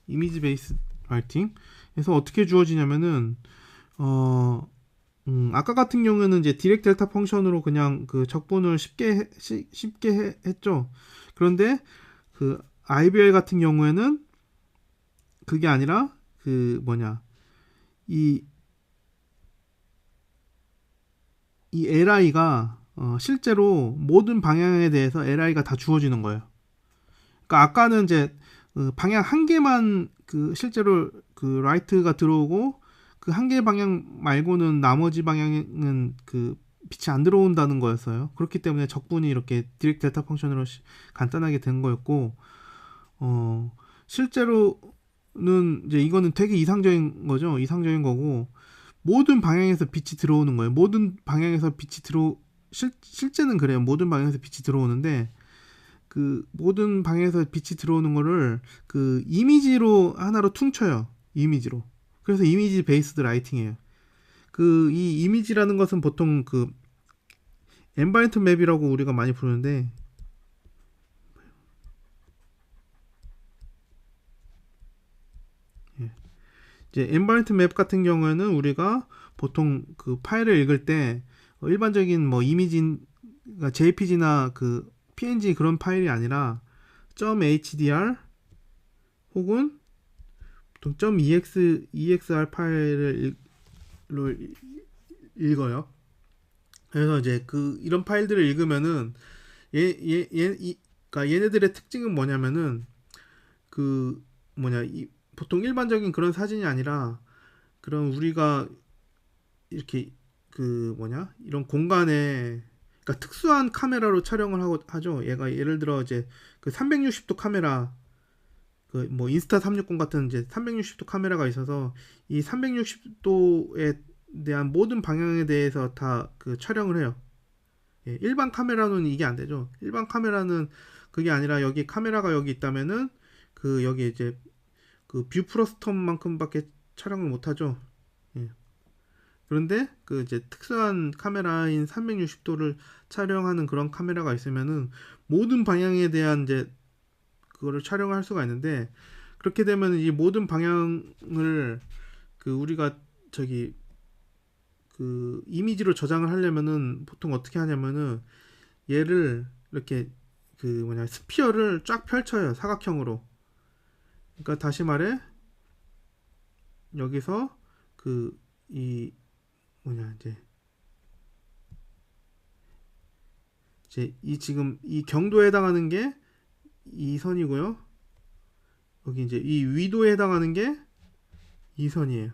이미지 베이스 라이팅. 그래서 어떻게 주어지냐면은 아까 같은 경우에는 이제 디렉 델타 펑션으로 그냥 그 적분을 쉽게 했죠. 그런데 그 IBL 같은 경우에는 그게 아니라 그 뭐냐 이 LI가 실제로 모든 방향에 대해서 LI가 다 주어지는 거예요. 그러니까 아까는 이제 방향 한 개만 그 실제로 그 라이트가 들어오고 그 한 개 방향 말고는 나머지 방향은 그 빛이 안 들어온다는 거였어요. 그렇기 때문에 적분이 이렇게 디렉트 델타 펑션으로 간단하게 된 거였고, 실제로는 이제 이거는 되게 이상적인 거죠. 이상적인 거고 모든 방향에서 빛이 들어오는 거예요. 모든 방향에서 빛이 실제는 그래요. 모든 방향에서 빛이 들어오는데 그 모든 방향에서 빛이 들어오는 거를 그 이미지로 하나로 퉁쳐요. 이미지로. 그래서 이미지 베이스드 라이팅이에요. 그 이 이미지라는 것은 보통 그 엔바이런트 맵이라고 우리가 많이 부르는데 이제 엔바이런트 맵 같은 경우에는 우리가 보통 그 파일을 읽을 때 일반적인 뭐 이미지 그러니까 JPG나 그 PNG 그런 파일이 아니라 .hdr 혹은 보통 .exr 파일을 읽어요. 그래서 이제 그 이런 파일들을 읽으면은 그러니까 얘네들의 특징은 뭐냐면은 그 보통 일반적인 그런 사진이 아니라 그런 우리가 이렇게 이런 공간에 그러니까 특수한 카메라로 촬영을 하죠. 얘가 예를 들어 이제 그 360도 카메라 그 뭐 인스타 360 같은 이제 360도 카메라가 있어서 이 360도에 대한 모든 방향에 대해서 다 그 촬영을 해요. 예, 일반 카메라는 이게 안 되죠. 일반 카메라는 그게 아니라 여기 카메라가 여기 있다면은 그 여기 이제 그 뷰 프로스텀만큼밖에 촬영을 못 하죠. 예. 그런데 그 이제 특수한 카메라인 360도를 촬영하는 그런 카메라가 있으면은 모든 방향에 대한 이제 그거를 촬영할 수가 있는데 그렇게 되면 이 모든 방향을 그 우리가 저기 그 이미지로 저장을 하려면은 보통 어떻게 하냐면은 얘를 이렇게 그 스피어를 쫙 펼쳐요. 사각형으로. 그러니까 다시 말해 여기서 그 이 이제 이 지금 이 경도에 해당하는 게 이 선이고요. 여기 이제 이 위도에 해당하는 게 이 선이에요.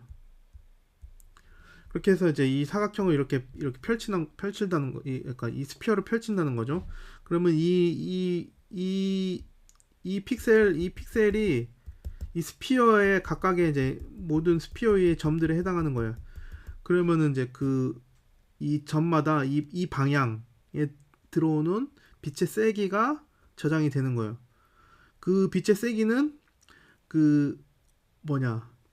그렇게 해서 이제 이 사각형을 이렇게 펼친다는 거, 그러니까 이 스피어를 펼친다는 거죠. 그러면 이 픽셀이 이 스피어의 각각의 이제 모든 스피어의 점들에 해당하는 거예요. 그러면은 이제 그 이 점마다 이 방향에 들어오는 빛의 세기가 저장이 되는 거예요. 그 빛의 세기는 그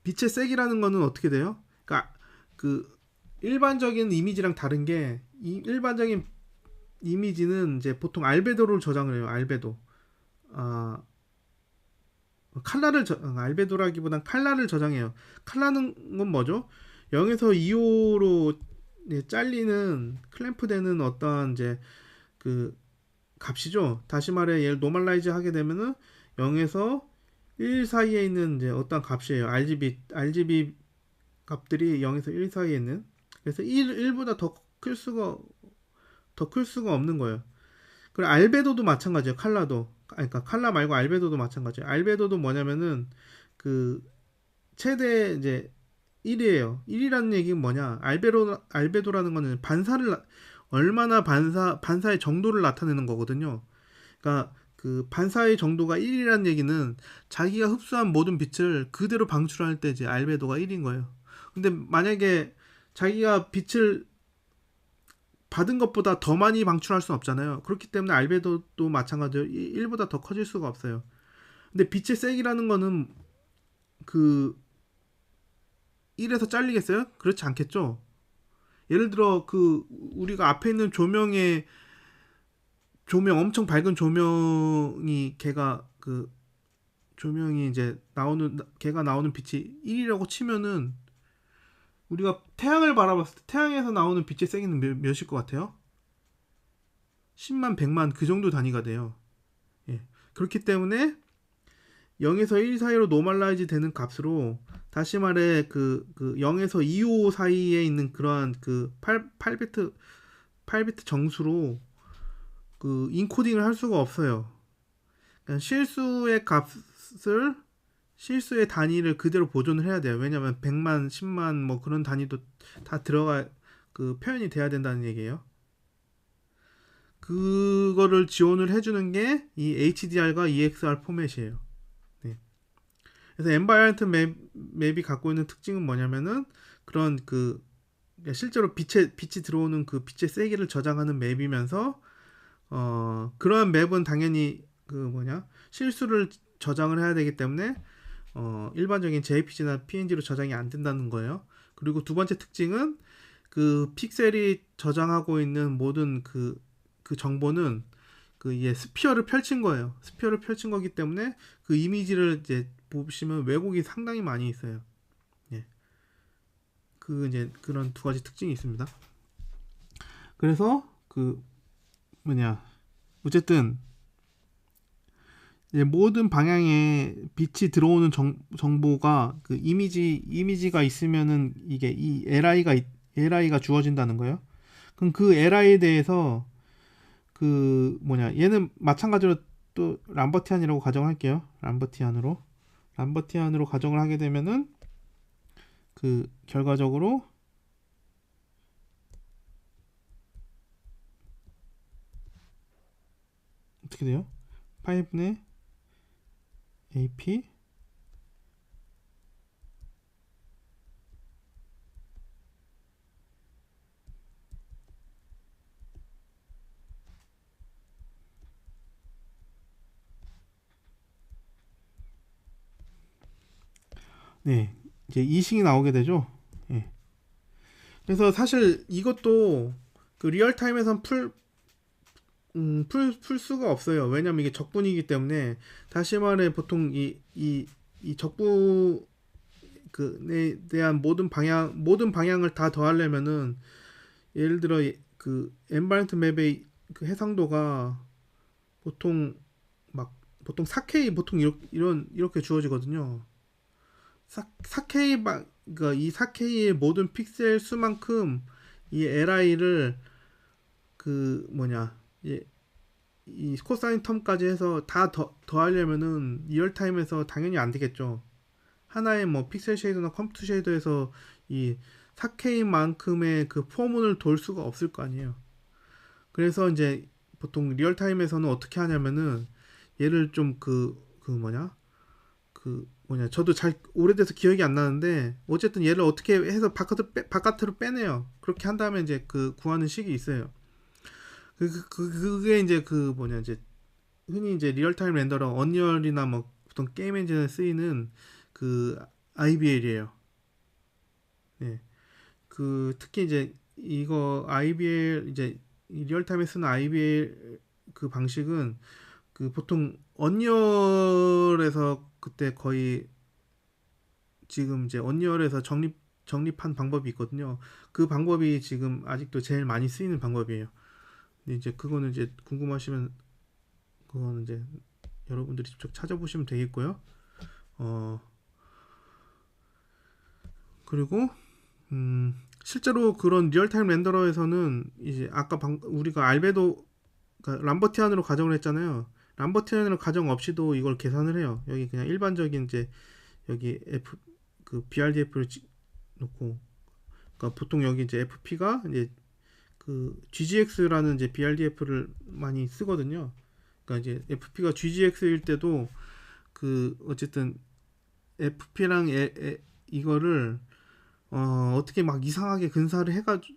빛의 세기라는 거는 어떻게 돼요? 그러니까 그 일반적인 이미지랑 다른 게, 이 일반적인 이미지는 이제 보통 알베도를 저장을 해요. 알베도. 아, 알베도라기보단 칼라를 저장해요. 칼라는 건 뭐죠? 0에서 2호로 잘리는 클램프 되는 어떤 이제 그 값이죠. 다시 말해 얘를 노멀라이즈 하게 되면은 0에서 1 사이에 있는 이제 어떤 값이에요. RGB 값들이 0에서 1 사이에 있는. 그래서 1보다 더 클 수가 없는 거예요. 그리고 알베도도 마찬가지예요. 칼라도. 그러니까 칼라 말고 알베도도 마찬가지예요. 알베도도 뭐냐면은 그 최대 이제 1이에요. 1이라는 얘기는 뭐냐? 알베도라는 거는 얼마나 반사의 정도를 나타내는 거거든요. 그러니까 그 반사의 정도가 1이라는 얘기는 자기가 흡수한 모든 빛을 그대로 방출할 때 이제 알베도가 1인 거예요. 근데 만약에 자기가 빛을 받은 것보다 더 많이 방출할 수는 없잖아요. 그렇기 때문에 알베도도 마찬가지로 1보다 더 커질 수가 없어요. 근데 빛의 세기라는 거는 그 1에서 잘리겠어요? 그렇지 않겠죠? 예를 들어 그 우리가 앞에 있는 엄청 밝은 조명이 조명이 이제 걔가 나오는 빛이 1이라고 치면은 우리가 태양을 바라봤을 때 태양에서 나오는 빛의 세기는 몇일 것 같아요? 10만, 100만 그 정도 단위가 돼요. 예. 그렇기 때문에 0에서 1 사이로 노멀라이즈 되는 값으로, 다시 말해 0에서 2호 사이에 있는 그러한 8비트 정수로 인코딩을 할 수가 없어요. 그러니까 실수의 단위를 그대로 보존을 해야 돼요. 왜냐면 100만, 10만 뭐 그런 단위도 다 표현이 돼야 된다는 얘기예요. 그거를 지원을 해주는 게 이 HDR과 EXR 포맷이에요. 네. 그래서 엔바이런트 맵이 갖고 있는 특징은 뭐냐면은 그런 실제로 빛이 들어오는 그 빛의 세기를 저장하는 맵이면서 그러한 맵은 당연히 실수를 저장을 해야 되기 때문에 일반적인 JPG나 PNG로 저장이 안 된다는 거예요. 그리고 두 번째 특징은 그 픽셀이 저장하고 있는 모든 그 정보는 이게 스피어를 펼친 거예요. 스피어를 펼친 거기 때문에 그 이미지를 이제 보시면 왜곡이 상당히 많이 있어요. 예. 이제 그런 두 가지 특징이 있습니다. 그래서 어쨌든 모든 방향에 빛이 들어오는 정보가 이미지가 있으면은 이게 이 LI가 주어진다는 거예요. 그럼 그 LI에 대해서 얘는 마찬가지로 또 람버티안이라고 가정할게요. 람버티안으로 가정을 하게 되면은 결과적으로 어떻게 돼요? 8분의 AP 네, 이제 이식이 나오게 되죠. 예. 그래서 사실 이것도 리얼타임에선 풀 수가 없어요. 왜냐면 이게 적분이기 때문에. 다시 말해 보통 이 적분에 대한 모든 방향을 다 더하려면은, 예를 들어 엔바이런트 맵의 해상도가 보통 4K 보통 이렇게 주어지거든요. 4K 그러니까 이 4K의 모든 픽셀 수만큼 이 LI를 이 코사인 텀까지 해서 다 더하려면은 리얼타임에서 당연히 안 되겠죠. 하나의 픽셀 쉐이더나 컴퓨터 쉐이더에서 이 4K만큼의 그 포문을 돌 수가 없을 거 아니에요. 그래서 이제 보통 리얼타임에서는 어떻게 하냐면은 얘를 좀 그 뭐냐 저도 잘 오래돼서 기억이 안 나는데 어쨌든 얘를 어떻게 해서 바깥으로 빼내요. 그렇게 한 다음에 이제 그 구하는 식이 있어요. 그게 이제 그 뭐냐 이제 흔히 이제 리얼타임 렌더러 언리얼이나 뭐 보통 게임 엔진에 쓰이는 그 IBL이에요. 예. 그 특히 이제 이거 IBL 이제 리얼타임에 쓰는 IBL 그 방식은 그 보통 언리얼에서 그때 거의 지금 이제 언리얼에서 정립한 방법이 있거든요. 그 방법이 지금 아직도 제일 많이 쓰이는 방법이에요. 근데 이제 그거는 이제 궁금하시면 그거는 이제 여러분들이 직접 찾아보시면 되겠고요. 어 그리고 실제로 그런 리얼타임 렌더러에서는 이제 아까 우리가 알베도 그러니까 람버티안으로 가정을 했잖아요. 람버티안으로 가정 없이도 이걸 계산을 해요. 여기 그냥 일반적인 이제 여기 F 그 BRDF를 놓고 그러니까 보통 여기 이제 FP가 이제 그 GGX라는 이제 BRDF를 많이 쓰거든요. 그러니까 이제 FP가 GGX일 때도 그 어쨌든 FP랑 이거를 어떻게 막 이상하게 근사를 해가지고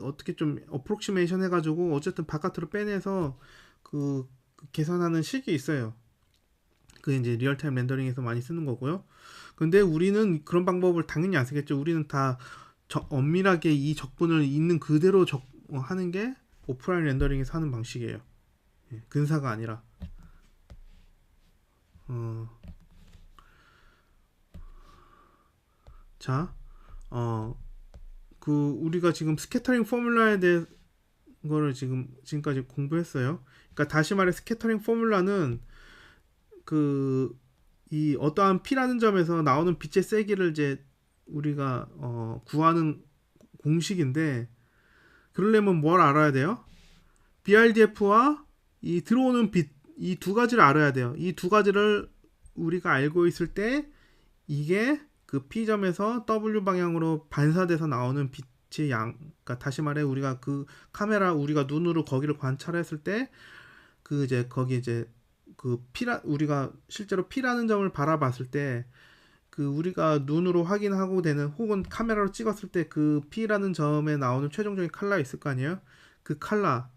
어떻게 좀 어프록시메이션 해가지고 어쨌든 바깥으로 빼내서 그 계산하는 식이 있어요. 그게 이제 리얼타임 렌더링에서 많이 쓰는 거고요. 근데 우리는 그런 방법을 당연히 안 쓰겠죠. 우리는 다 엄밀하게 이 적분을 있는 그대로 하는 게 오프라인 렌더링에서 하는 방식이에요. 예, 근사가 아니라. 어, 자, 그 우리가 지금 스캐터링 포뮬라에 대해 거를 지금까지 공부했어요. 그러니까 다시 말해 스캐터링 포뮬라는 그 이 어떠한 P라는 점에서 나오는 빛의 세기를 이제 우리가 구하는 공식인데 그러려면 뭘 알아야 돼요? BRDF와 이 들어오는 빛 이 두 가지를 알아야 돼요. 이 두 가지를 우리가 알고 있을 때 이게 그 P점에서 W 방향으로 반사돼서 나오는 빛의 양, 그러니까 다시 말해 우리가 그 카메라 우리가 눈으로 거기를 관찰했을 때 그 이제 거기 이제 그 우리가 실제로 P라는 점을 바라봤을 때 그 우리가 눈으로 확인하고 되는 혹은 카메라로 찍었을 때 그 P라는 점에 나오는 최종적인 컬러 있을 거 아니에요? 그 컬러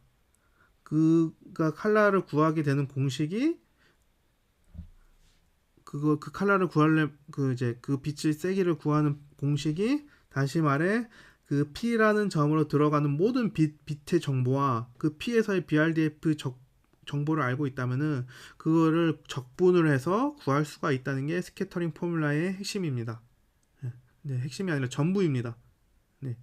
그가 컬러를 구하게 되는 공식이 그 컬러를 구하려 그 이제 그 빛의 세기를 구하는 공식이 다시 말해 그 P라는 점으로 들어가는 모든 빛의 정보와 그 P에서의 BRDF 정보를 알고 있다면은 그거를 적분을 해서 구할 수가 있다는 게 스캐터링 포뮬라의 핵심입니다. 네, 핵심이 아니라 전부입니다. 네.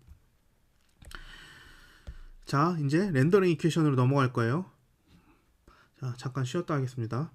자, 이제 렌더링 이퀘이션으로 넘어갈 거예요. 자, 잠깐 쉬었다 하겠습니다.